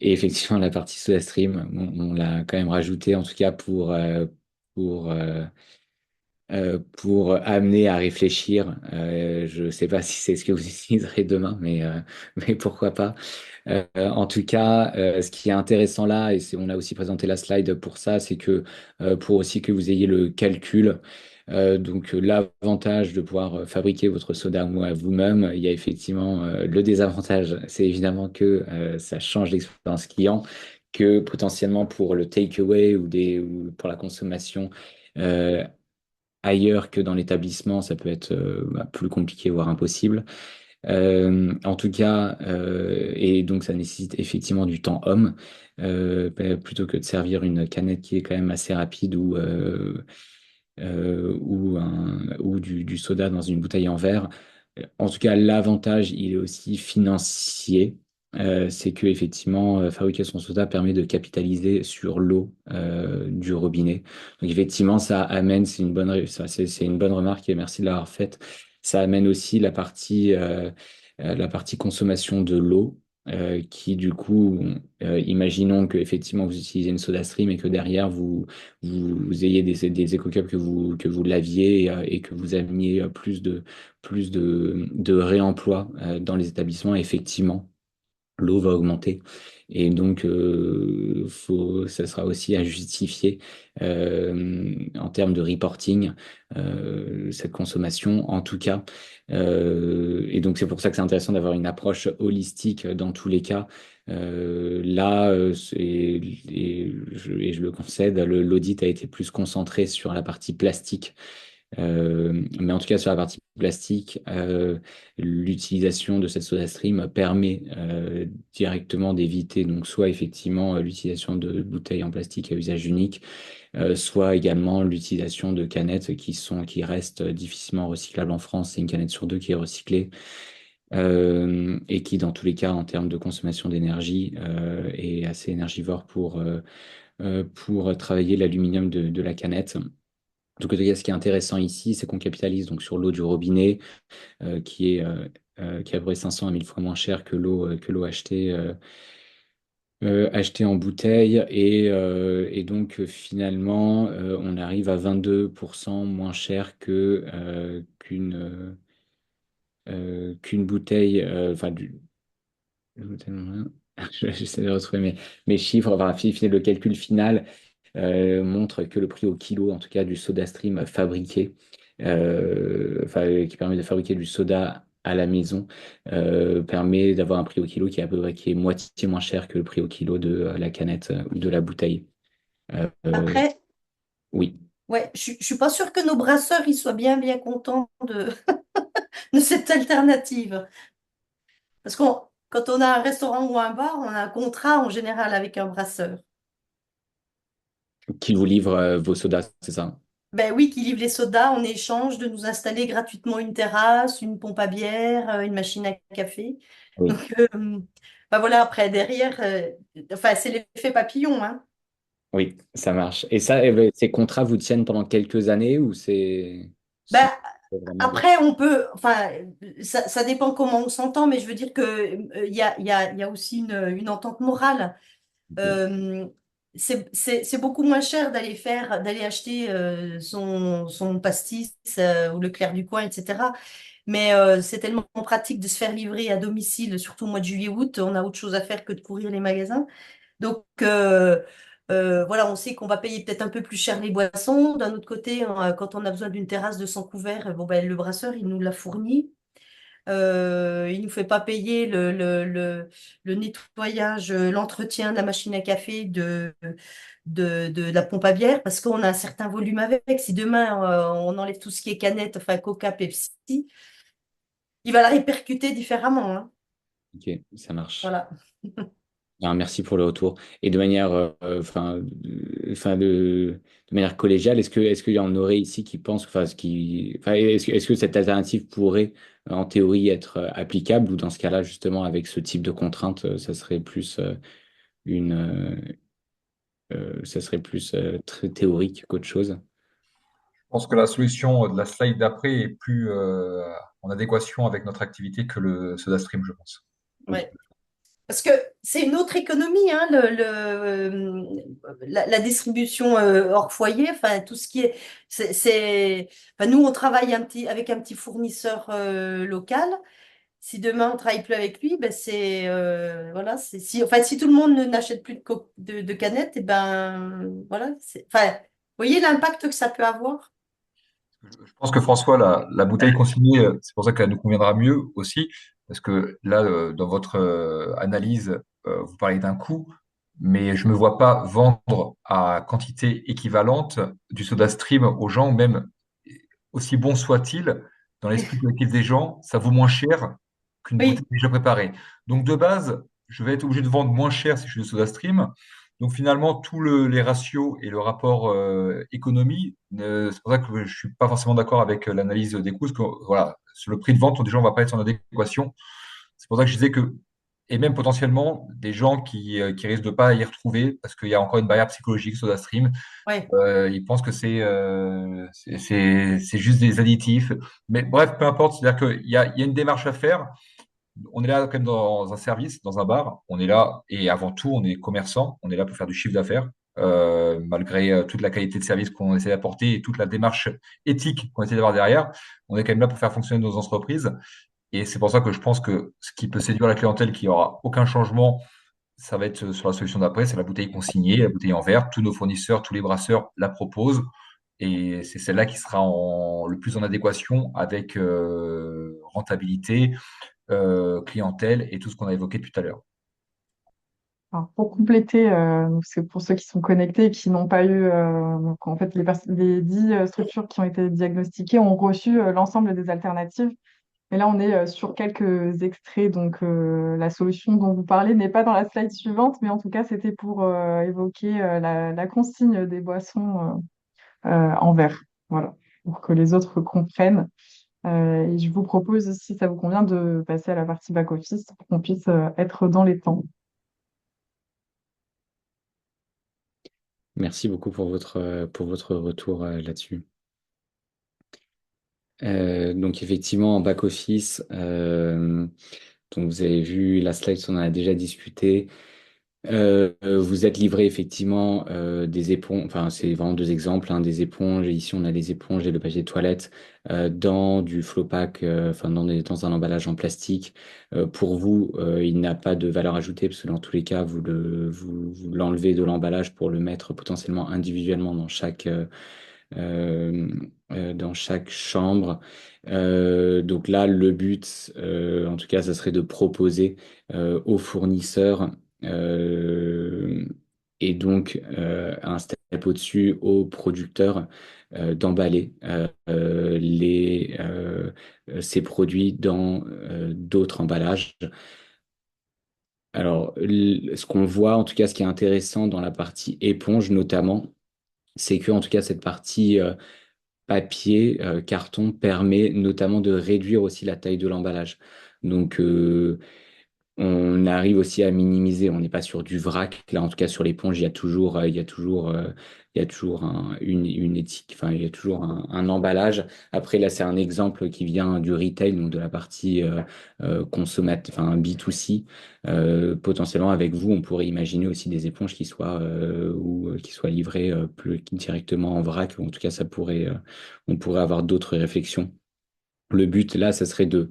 Et effectivement, la partie SodaStream, on l'a quand même rajouté, en tout cas pour pour amener à réfléchir. Je ne sais pas si c'est ce que vous utiliserez demain, mais pourquoi pas. En tout cas, ce qui est intéressant là, et on a aussi présenté la slide pour ça, c'est que pour aussi que vous ayez le calcul, l'avantage de pouvoir fabriquer votre soda vous-même, il y a effectivement le désavantage, c'est évidemment que ça change l'expérience client, que potentiellement pour le takeaway ou pour la consommation euh, ailleurs que dans l'établissement, ça peut être plus compliqué, voire impossible. En tout cas, et donc ça nécessite effectivement du temps homme, plutôt que de servir une canette qui est quand même assez rapide ou du soda dans une bouteille en verre. En tout cas, l'avantage, il est aussi financier. C'est que effectivement, fabriquer son soda permet de capitaliser sur l'eau du robinet. Donc effectivement, ça amène, c'est une bonne remarque et merci de l'avoir faite. Ça amène aussi la partie consommation de l'eau, qui du coup, imaginons que effectivement vous utilisez une SodaStream et que derrière vous ayez des éco-cups que vous laviez et que vous ameniez plus de réemploi dans les établissements, effectivement, l'eau va augmenter. Et donc, ça sera aussi à justifier en termes de reporting, cette consommation, en tout cas. Et donc, c'est pour ça que c'est intéressant d'avoir une approche holistique dans tous les cas. Là, et je le concède, l'audit a été plus concentré sur la partie plastique, mais en tout cas, sur la partie plastique, l'utilisation de cette SodaStream permet directement d'éviter donc soit effectivement l'utilisation de bouteilles en plastique à usage unique, soit également l'utilisation de canettes qui restent difficilement recyclables en France. C'est une canette sur deux qui est recyclée. Et qui, dans tous les cas, en termes de consommation d'énergie, est assez énergivore pour travailler l'aluminium de la canette. Donc, ce qui est intéressant ici, c'est qu'on capitalise donc sur l'eau du robinet, qui est à peu près 500 à 1000 fois moins cher que l'eau achetée en bouteille. Et donc, finalement, on arrive à 22% moins cher qu'une bouteille, j'essaie de retrouver mes chiffres. Enfin, le calcul final montre que le prix au kilo, en tout cas du soda stream fabriqué, qui permet de fabriquer du soda à la maison, permet d'avoir un prix au kilo qui est à peu près qui est moitié moins cher que le prix au kilo de la canette ou de la bouteille. Euh, Après, oui. ouais, je suis pas sûre que nos brasseurs ils soient bien contents de cette alternative. Parce qu'on quand on a un restaurant ou un bar, on a un contrat en général avec un brasseur. Qui vous livre vos sodas, c'est ça? Ben oui, qui livre les sodas en échange de nous installer gratuitement une terrasse, une pompe à bière, une machine à café. Oui. Donc, ben voilà, après, derrière, enfin, c'est l'effet papillon, hein. Oui, ça marche. Et ça, ces contrats vous tiennent pendant quelques années ou Ben, c'est vraiment. après, on peut, enfin, ça dépend comment on s'entend, mais je veux dire que, il y a aussi une entente morale. Ok. Euh, c'est beaucoup moins cher d'aller acheter son pastis ou le clair du coin, etc. Mais c'est tellement pratique de se faire livrer à domicile, surtout au mois de juillet-août. On a autre chose à faire que de courir les magasins. Donc voilà, on sait qu'on va payer peut-être un peu plus cher les boissons. D'un autre côté, quand on a besoin d'une terrasse de 100 couverts, bon, ben, le brasseur, il nous l'a fourni. Il nous fait pas payer le nettoyage, l'entretien de la machine à café, de la pompe à bière, parce qu'on a un certain volume avec. Si demain, on enlève tout ce qui est canette, enfin Coca, Pepsi, il va la répercuter différemment, hein. Ok, ça marche. Voilà. Ben, merci pour le retour. Et de manière, de manière collégiale, est-ce qu'il y en aurait ici qui pensent, est-ce que cette alternative pourrait, en théorie, être applicable ou dans ce cas-là, justement, avec ce type de contrainte, ça serait plus une, ça serait plus très théorique qu'autre chose? Je pense que la solution de la slide d'après est plus en adéquation avec notre activité que le SodaStream, je pense. Oui. Ouais. Parce que c'est une autre économie, hein, la distribution hors foyer, enfin tout ce qui est, enfin, nous on travaille avec un petit fournisseur local. Si demain on travaille plus avec lui, ben c'est voilà, c'est si, enfin si tout le monde n'achète plus de canettes, et ben voilà, enfin, vous voyez l'impact que ça peut avoir. Je pense que François, la bouteille consignée, c'est pour ça qu'elle nous conviendra mieux aussi, parce que là, dans votre analyse, vous parlez d'un coût, mais je me vois pas vendre à quantité équivalente du soda stream aux gens, même aussi bon soit-il, dans l'esprit collectif des gens, ça vaut moins cher qu'une bouteille Oui, déjà préparée. Donc de base, je vais être obligé de vendre moins cher si je suis de soda stream. Donc finalement, tous les ratios et le rapport économie, c'est pour ça que je suis pas forcément d'accord avec l'analyse des coûts, parce que voilà, sur le prix de vente, déjà, on va pas être en adéquation. C'est pour ça que je disais que, et même potentiellement, des gens qui risquent de pas y retrouver, parce qu'il y a encore une barrière psychologique sur la stream, oui, ils pensent que c'est juste des additifs. Mais bref, peu importe, c'est-à-dire qu'il y a une démarche à faire. On est là quand même dans un service, dans un bar. On est là et avant tout, on est commerçant. On est là pour faire du chiffre d'affaires, malgré toute la qualité de service qu'on essaie d'apporter et toute la démarche éthique qu'on essaie d'avoir derrière. On est quand même là pour faire fonctionner nos entreprises. Et c'est pour ça que je pense que ce qui peut séduire la clientèle qui aura aucun changement, ça va être sur la solution d'après, c'est la bouteille consignée, la bouteille en verre. Tous nos fournisseurs, tous les brasseurs la proposent. Et c'est celle-là qui sera le plus en adéquation avec rentabilité, clientèle et tout ce qu'on a évoqué tout à l'heure. Alors, pour compléter, donc c'est pour ceux qui sont connectés et qui n'ont pas eu, donc en fait, les 10 structures qui ont été diagnostiquées ont reçu l'ensemble des alternatives. Et là, on est sur quelques extraits. Donc, la solution dont vous parlez n'est pas dans la slide suivante, mais en tout cas, c'était pour évoquer la consigne des boissons en verre. Voilà, pour que les autres comprennent. Et je vous propose, si ça vous convient, de passer à la partie back-office pour qu'on puisse être dans les temps. Merci beaucoup pour votre retour là-dessus. Donc effectivement, en back-office, donc vous avez vu la slide, on en a déjà discuté. Vous êtes livré effectivement des éponges, enfin c'est vraiment deux exemples, hein, des éponges. Ici on a des éponges et le papier de toilette dans du flow pack, enfin dans un emballage en plastique. Pour vous, il n'a pas de valeur ajoutée parce que dans tous les cas vous l'enlevez de l'emballage pour le mettre potentiellement individuellement euh, dans chaque chambre. Donc là, le but, en tout cas, ça serait de proposer aux fournisseurs et donc un step au-dessus aux producteurs d'emballer ces produits dans d'autres emballages. Alors, ce qu'on voit, en tout cas, ce qui est intéressant dans la partie éponge notamment, c'est que, en tout cas, cette partie papier, carton permet notamment de réduire aussi la taille de l'emballage. Donc, on arrive aussi à minimiser. On n'est pas sur du vrac. Là, en tout cas, sur l'éponge, il y a toujours une éthique. Enfin, il y a toujours un emballage. Après, là, c'est un exemple qui vient du retail, donc de la partie consommateur, enfin B2C. Potentiellement, avec vous, on pourrait imaginer aussi des éponges qui soient livrées plus directement en vrac. En tout cas, on pourrait avoir d'autres réflexions. Le but là, ça serait de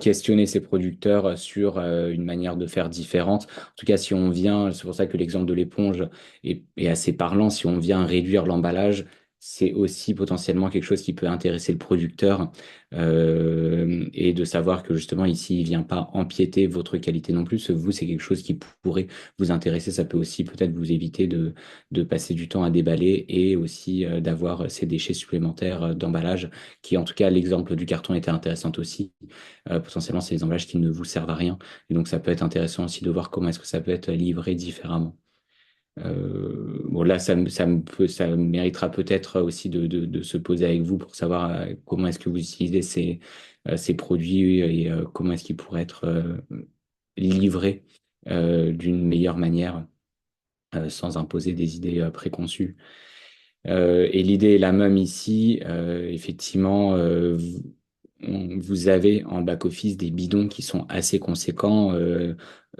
questionner ces producteurs sur une manière de faire différente. En tout cas, si on vient, c'est pour ça que l'exemple de l'éponge est assez parlant, si on vient réduire l'emballage, c'est aussi potentiellement quelque chose qui peut intéresser le producteur et de savoir que justement ici, il vient pas empiéter votre qualité non plus. Vous, c'est quelque chose qui pourrait vous intéresser. Ça peut aussi peut-être vous éviter de passer du temps à déballer et aussi d'avoir ces déchets supplémentaires d'emballage qui en tout cas l'exemple du carton était intéressant aussi. Potentiellement, c'est des emballages qui ne vous servent à rien. Et donc, ça peut être intéressant aussi de voir comment est-ce que ça peut être livré différemment. Bon, là, ça méritera peut-être aussi de se poser avec vous pour savoir comment est-ce que vous utilisez ces produits et comment est-ce qu'ils pourraient être livrés d'une meilleure manière sans imposer des idées préconçues. Et l'idée est la même ici. Effectivement, vous avez en back-office des bidons qui sont assez conséquents,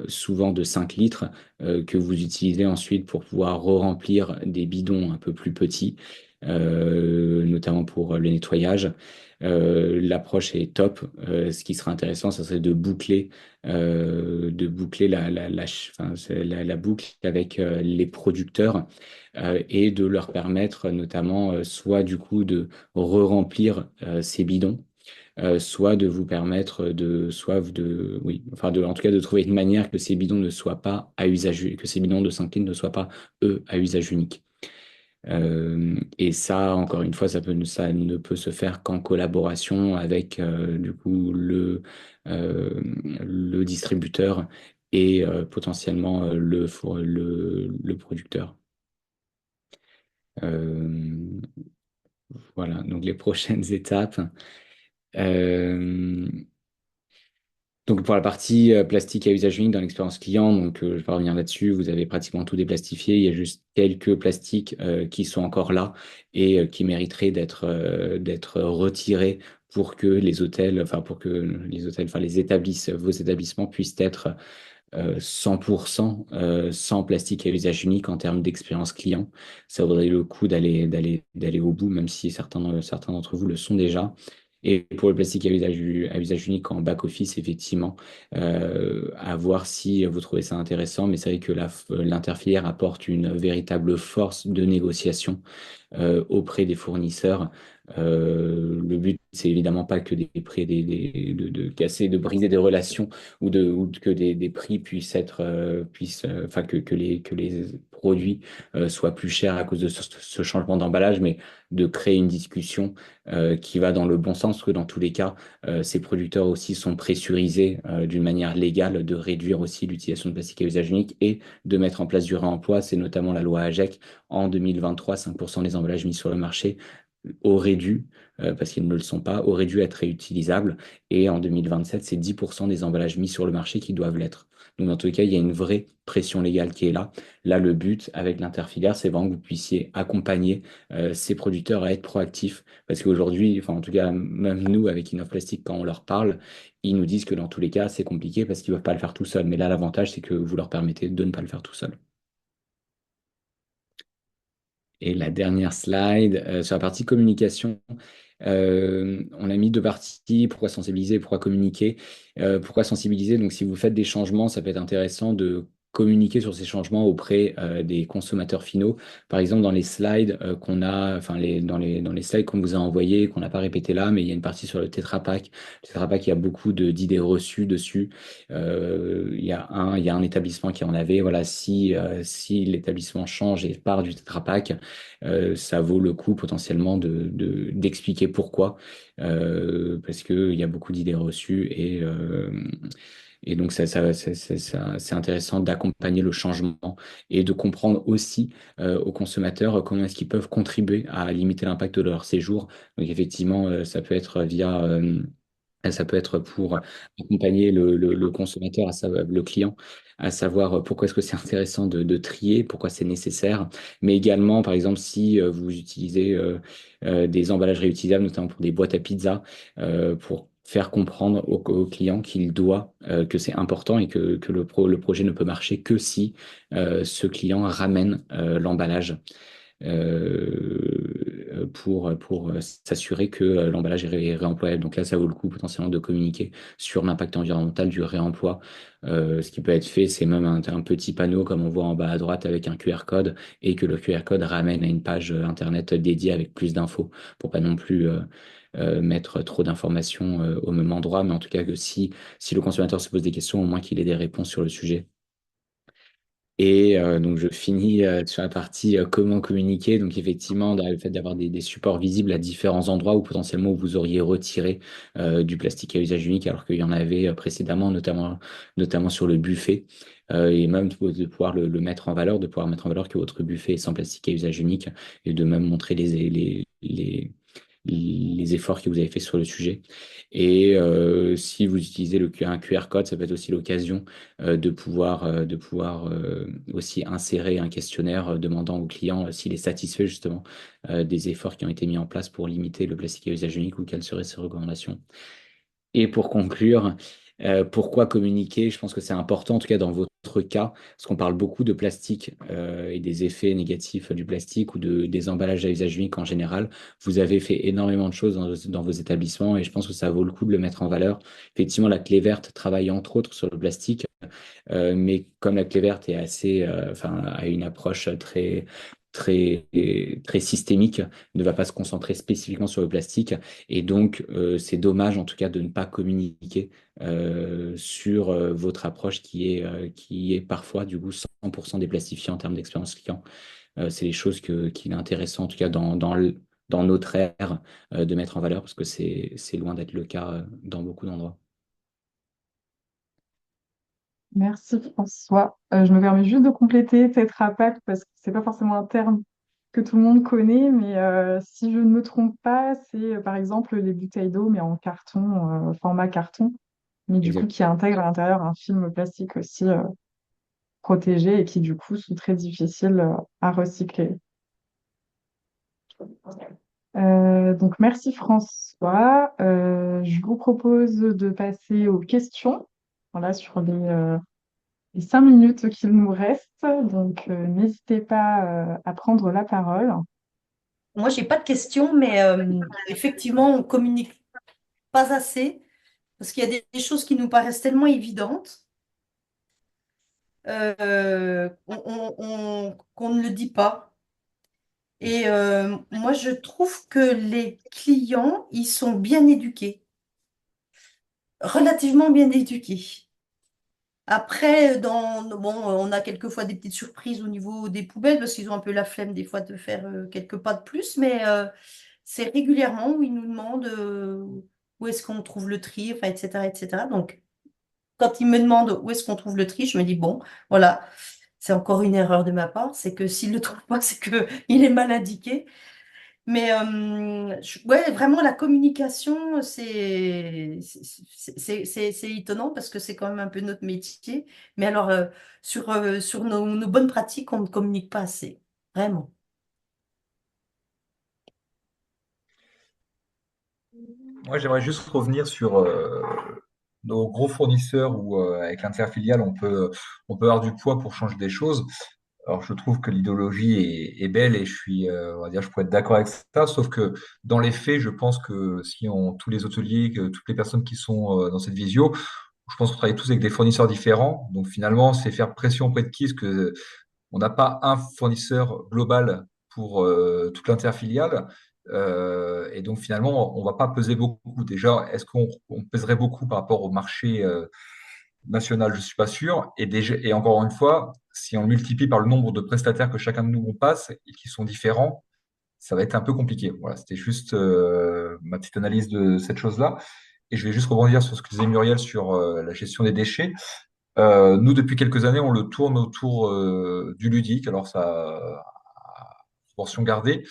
souvent de 5 litres, que vous utilisez ensuite pour pouvoir re-remplir des bidons un peu plus petits, notamment pour le nettoyage. L'approche est top. Ce qui sera intéressant, ça serait de boucler la boucle avec les producteurs et de leur permettre notamment soit du coup de re-remplir ces bidons, soit de vous permettre oui, enfin en tout cas de trouver une manière que ces bidons ne soient pas à usage, que ces bidons de 5 litres ne soient pas eux à usage unique. Et ça, encore une fois, ça ne peut se faire qu'en collaboration avec du coup le distributeur et potentiellement le producteur. Euh, voilà, donc les prochaines étapes. Euh, Donc pour la partie plastique à usage unique dans l'expérience client, donc je vais pas revenir là-dessus, vous avez pratiquement tout déplastifié, il y a juste quelques plastiques qui sont encore là et qui mériteraient d'être retirés pour que les hôtels, enfin vos établissements puissent être 100% sans plastique à usage unique en termes d'expérience client. Ça vaudrait le coup d'aller au bout, même si certains d'entre vous le sont déjà. Et pour le plastique à usage unique en back-office, effectivement, à voir si vous trouvez ça intéressant. Mais c'est vrai que l'interfilière apporte une véritable force de négociation auprès des fournisseurs. Le but, c'est évidemment pas que des prix, de casser, de briser des relations ou que des prix enfin que les produits soient plus chers à cause de ce changement d'emballage, mais de créer une discussion qui va dans le bon sens, que dans tous les cas, ces producteurs aussi sont pressurisés d'une manière légale de réduire aussi l'utilisation de plastique à usage unique et de mettre en place du réemploi. C'est notamment la loi AGEC. En 2023, 5% des emballages mis sur le marché auraient dû, parce qu'ils ne le sont pas, auraient dû être réutilisables. Et en 2027, c'est 10% des emballages mis sur le marché qui doivent l'être. Donc, dans tous les cas, il y a une vraie pression légale qui est là. Là, le but avec l'interfilière, c'est vraiment que vous puissiez accompagner ces producteurs à être proactifs. Parce qu'aujourd'hui, enfin, en tout cas, même nous, avec Innov Plastic, quand on leur parle, ils nous disent que dans tous les cas, c'est compliqué parce qu'ils ne peuvent pas le faire tout seuls. Mais là, l'avantage, c'est que vous leur permettez de ne pas le faire tout seul. Et la dernière slide, sur la partie communication, on a mis deux parties, pourquoi sensibiliser, pourquoi communiquer. Pourquoi sensibiliser? Donc si vous faites des changements, ça peut être intéressant de communiquer sur ces changements auprès des consommateurs finaux. Par exemple, dans les slides qu'on a, enfin dans les slides qu'on vous a envoyés, qu'on n'a pas répété là, mais il y a une partie sur le Tetra Pak. Le Tetra Pak, il y a beaucoup d'idées reçues dessus. Il y a un établissement qui en avait. Voilà, si l'établissement change et part du Tetra Pak, ça vaut le coup potentiellement d'expliquer pourquoi, parce qu'il y a beaucoup d'idées reçues et donc c'est intéressant d'accompagner le changement et de comprendre aussi aux consommateurs comment est-ce qu'ils peuvent contribuer à limiter l'impact de leur séjour. Donc effectivement, ça peut être pour accompagner le consommateur, le client, à savoir pourquoi est-ce que c'est intéressant de trier, pourquoi c'est nécessaire, mais également, par exemple, si vous utilisez des emballages réutilisables, notamment pour des boîtes à pizza, pour faire comprendre au client que c'est important et que le projet ne peut marcher que si ce client ramène l'emballage pour s'assurer que l'emballage est réemployable. Donc là, ça vaut le coup potentiellement de communiquer sur l'impact environnemental du réemploi. Ce qui peut être fait, c'est même un petit panneau comme on voit en bas à droite avec un QR code et que le QR code ramène à une page internet dédiée avec plus d'infos pour pas non plus mettre trop d'informations au même endroit, mais en tout cas que si le consommateur se pose des questions, au moins qu'il ait des réponses sur le sujet. Et donc, je finis sur la partie comment communiquer. Donc, effectivement, le fait d'avoir des supports visibles à différents endroits où potentiellement vous auriez retiré du plastique à usage unique alors qu'il y en avait précédemment, notamment sur le buffet. Et même de pouvoir le mettre en valeur, de pouvoir mettre en valeur que votre buffet est sans plastique à usage unique et de même montrer les efforts que vous avez fait sur le sujet. Et si vous utilisez un QR code, ça peut être aussi l'occasion de pouvoir aussi insérer un questionnaire demandant au client s'il est satisfait justement des efforts qui ont été mis en place pour limiter le plastique à usage unique ou quelles seraient ses recommandations. Et pour conclure, pourquoi communiquer? Je pense que c'est important, en tout cas dans votre cas, parce qu'on parle beaucoup de plastique et des effets négatifs du plastique ou des emballages à usage unique en général. Vous avez fait énormément de choses dans vos établissements et je pense que ça vaut le coup de le mettre en valeur. Effectivement, la Clé Verte travaille entre autres sur le plastique, mais comme la Clé Verte est enfin, a une approche très, très systémique, ne va pas se concentrer spécifiquement sur le plastique. Et donc, c'est dommage en tout cas de ne pas communiquer sur votre approche qui est parfois du coup 100% déplastifiée en termes d'expérience client. C'est les choses qu'il est intéressant en tout cas dans notre ère de mettre en valeur parce que c'est loin d'être le cas dans beaucoup d'endroits. Merci François. Je me permets juste de compléter Tetra Pak parce que c'est pas forcément un terme que tout le monde connaît, mais si je ne me trompe pas, c'est par exemple les bouteilles d'eau, mais en carton, format carton, mais du coup Exact. qui intègre à l'intérieur un film plastique aussi protégé et qui du coup sont très difficiles à recycler. Donc merci François. Je vous propose de passer aux questions. Voilà, sur les 5 minutes qu'il nous reste. Donc n'hésitez pas à prendre la parole. Moi, j'ai pas de questions, mais effectivement, on communique pas assez parce qu'il y a des choses qui nous paraissent tellement évidentes qu'on ne le dit pas. Et moi, je trouve que les clients, ils sont bien éduqués, relativement bien éduqués. Après, bon, on a quelquefois des petites surprises au niveau des poubelles parce qu'ils ont un peu la flemme des fois de faire quelques pas de plus, mais c'est régulièrement où ils nous demandent où est-ce qu'on trouve le tri, enfin, etc., etc. Donc, quand ils me demandent où est-ce qu'on trouve le tri, je me dis, bon, voilà, c'est encore une erreur de ma part, c'est que s'il ne le trouve pas, c'est qu'il est mal indiqué. Mais ouais, vraiment, la communication, c'est étonnant parce que c'est quand même un peu notre métier. Mais alors, sur nos bonnes pratiques, on ne communique pas assez. Vraiment. Moi, j'aimerais juste revenir sur nos gros fournisseurs où, avec l'interfiliale, on peut avoir du poids pour changer des choses. Alors, je trouve que l'idéologie est belle et on va dire, je pourrais être d'accord avec ça, sauf que dans les faits, je pense que si on, tous les hôteliers, que toutes les personnes qui sont dans cette visio, je pense qu'on travaille tous avec des fournisseurs différents. Donc, finalement, c'est faire pression auprès de qui? Parce que on n'a pas un fournisseur global pour toute l'interfiliale. Et donc, finalement, on va pas peser beaucoup. Déjà, est-ce qu'on pèserait beaucoup par rapport au marché national? Je suis pas sûr. Et encore une fois, si on multiplie par le nombre de prestataires que chacun de nous on passe et qui sont différents, ça va être un peu compliqué. Voilà, c'était juste ma petite analyse de cette chose-là. Et je vais juste rebondir sur ce que disait Muriel sur la gestion des déchets. Nous, depuis quelques années, on le tourne autour du ludique. Alors, ça, à proportion gardée.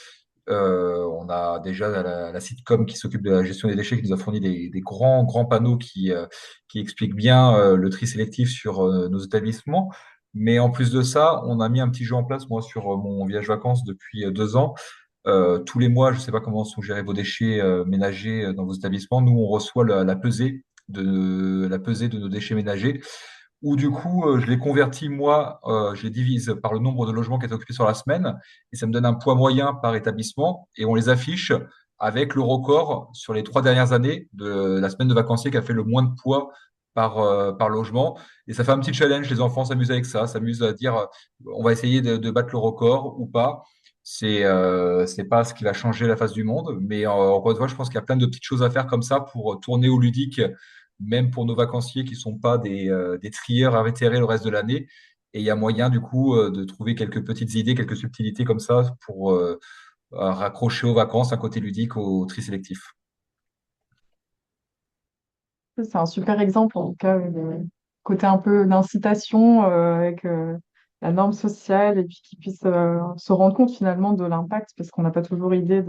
On a déjà la sitcom qui s'occupe de la gestion des déchets, qui nous a fourni des grands panneaux qui expliquent bien le tri sélectif sur nos établissements. Mais en plus de ça, on a mis un petit jeu en place, moi, sur mon voyage vacances depuis 2 ans. Tous les mois, je ne sais pas comment sont gérés vos déchets ménagers dans vos établissements. Nous, on reçoit la pesée de nos déchets ménagers où du coup, je les convertis, moi, je les divise par le nombre de logements qui étaient occupés sur la semaine, et ça me donne un poids moyen par établissement, et on les affiche avec le record sur les 3 dernières années de la semaine de vacanciers qui a fait le moins de poids par logement. Et ça fait un petit challenge, les enfants s'amusent avec ça, s'amusent à dire, on va essayer de battre le record ou pas. C'est pas ce qui va changer la face du monde, mais encore une fois, je pense qu'il y a plein de petites choses à faire comme ça pour tourner au ludique même pour nos vacanciers qui sont pas des trieurs invétérés le reste de l'année. Et il y a moyen, du coup, de trouver quelques petites idées, quelques subtilités comme ça pour raccrocher aux vacances un côté ludique au tri sélectif. C'est un super exemple, en tout cas, le côté un peu d'incitation avec la norme sociale et puis qu'ils puissent se rendre compte finalement de l'impact parce qu'on n'a pas toujours idée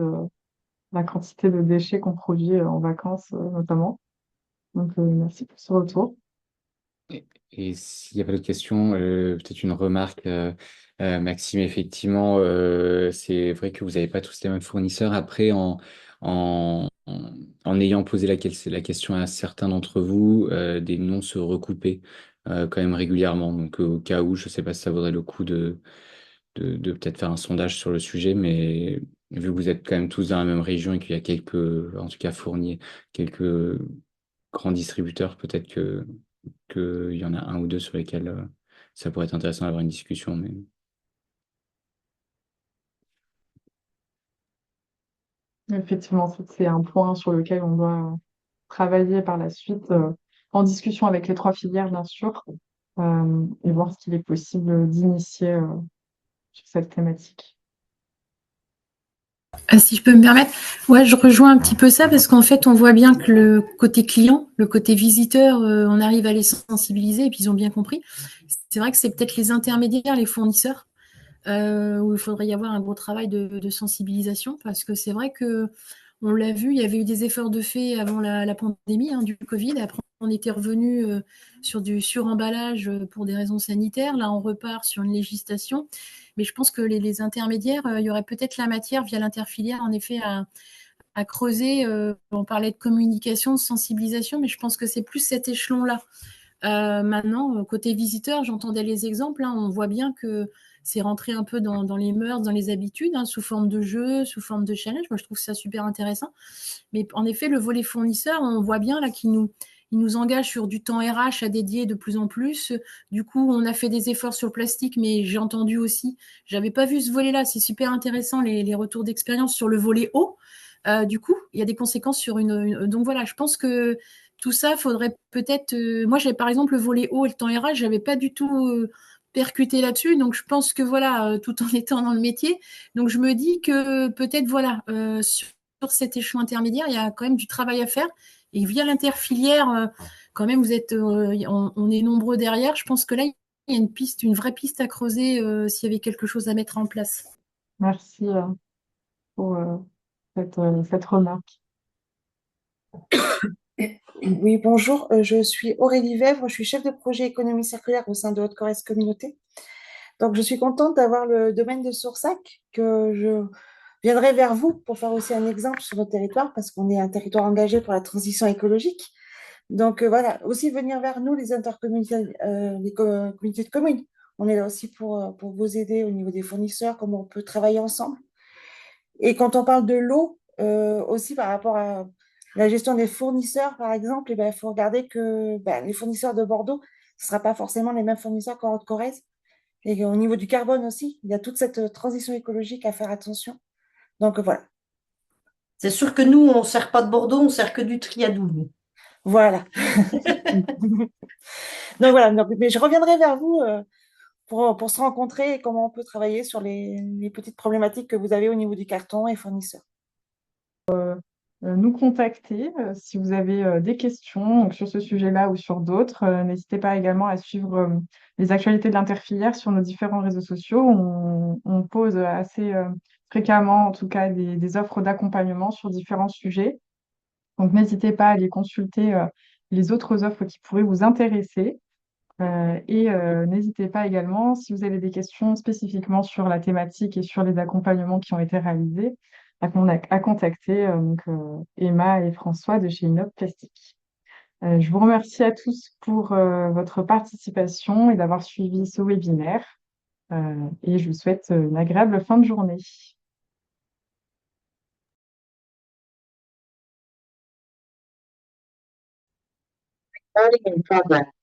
la quantité de déchets qu'on produit en vacances notamment. Donc, merci pour ce retour. Et s'il n'y a pas d'autres questions, peut-être une remarque, Maxime, effectivement, c'est vrai que vous n'avez pas tous les mêmes fournisseurs. Après, en ayant posé la question à certains d'entre vous, des noms se recoupaient quand même régulièrement. Donc, au cas où, je ne sais pas si ça vaudrait le coup de peut-être faire un sondage sur le sujet, mais vu que vous êtes quand même tous dans la même région et qu'il y a quelques, en tout cas fourniers, quelques grands distributeurs, peut-être qu'il y en a un ou deux sur lesquels ça pourrait être intéressant d'avoir une discussion. Mais Effectivement, c'est un point sur lequel on doit travailler par la suite, en discussion avec les trois filières, bien sûr, et voir ce qu'il est possible d'initier sur cette thématique. Si je peux me permettre, ouais, je rejoins un petit peu ça parce qu'en fait, on voit bien que le côté client, le côté visiteur, on arrive à les sensibiliser et puis ils ont bien compris. C'est vrai que c'est peut-être les intermédiaires, les fournisseurs, où il faudrait y avoir un gros travail de sensibilisation parce que c'est vrai que on l'a vu, il y avait eu des efforts de fait avant la pandémie du Covid. Après, on était revenu sur du suremballage pour des raisons sanitaires. Là, on repart sur une législation. Mais je pense que les intermédiaires, il y aurait peut-être la matière via l'interfilière, en effet, à creuser. On parlait de communication, de sensibilisation, mais je pense que c'est plus cet échelon-là. Maintenant, côté visiteur, j'entendais les exemples. Hein, on voit bien que c'est rentré un peu dans les mœurs, dans les habitudes, hein, sous forme de jeu, sous forme de challenge. Moi, je trouve ça super intéressant. Mais en effet, le volet fournisseur, on voit bien là il nous engage sur du temps RH à dédier de plus en plus. Du coup, on a fait des efforts sur le plastique, mais j'ai entendu aussi, j'avais pas vu ce volet-là, c'est super intéressant les retours d'expérience sur le volet eau. Du coup, il y a des conséquences sur Donc voilà, je pense que tout ça, faudrait peut-être. Moi, j'avais par exemple le volet eau et le temps RH, j'avais pas du tout percuté là-dessus. Donc je pense que voilà, tout en étant dans le métier, donc je me dis que peut-être voilà, sur cet échelon intermédiaire, il y a quand même du travail à faire. Et via l'interfilière, quand même, on est nombreux derrière. Je pense que là, il y a une piste, une vraie piste à creuser s'il y avait quelque chose à mettre en place. Merci pour cette remarque. Oui, bonjour, je suis Aurélie Vèvre, je suis chef de projet économie circulaire au sein de Haute-Corrèze Communauté. Donc, je suis contente d'avoir le domaine de Soursac, que je viendrai vers vous pour faire aussi un exemple sur notre territoire, parce qu'on est un territoire engagé pour la transition écologique. Donc, voilà, aussi venir vers nous, les intercommunalités, communautés de communes. On est là aussi pour vous aider au niveau des fournisseurs, comment on peut travailler ensemble. Et quand on parle de l'eau, aussi par rapport à la gestion des fournisseurs, par exemple, il faut regarder que les fournisseurs de Bordeaux, ce ne sera pas forcément les mêmes fournisseurs qu'en Haute-Corrèze. Et au niveau du carbone aussi, il y a toute cette transition écologique à faire attention. Donc voilà. C'est sûr que nous, on ne sert pas de Bordeaux, on sert que du Triadou, nous. Voilà. Donc voilà. Mais je reviendrai vers vous pour se rencontrer et comment on peut travailler sur les petites problématiques que vous avez au niveau du carton et fournisseurs. Nous contacter si vous avez des questions donc, sur ce sujet-là ou sur d'autres. N'hésitez pas également à suivre les actualités de l'interfilière sur nos différents réseaux sociaux. On pose assez fréquemment, en tout cas, des offres d'accompagnement sur différents sujets. Donc, n'hésitez pas à aller consulter les autres offres qui pourraient vous intéresser. N'hésitez pas également, si vous avez des questions spécifiquement sur la thématique et sur les accompagnements qui ont été réalisés, à contacter Emma et François de chez Inop Plastique. Je vous remercie à tous pour votre participation et d'avoir suivi ce webinaire. Et je vous souhaite une agréable fin de journée. Starting in progress.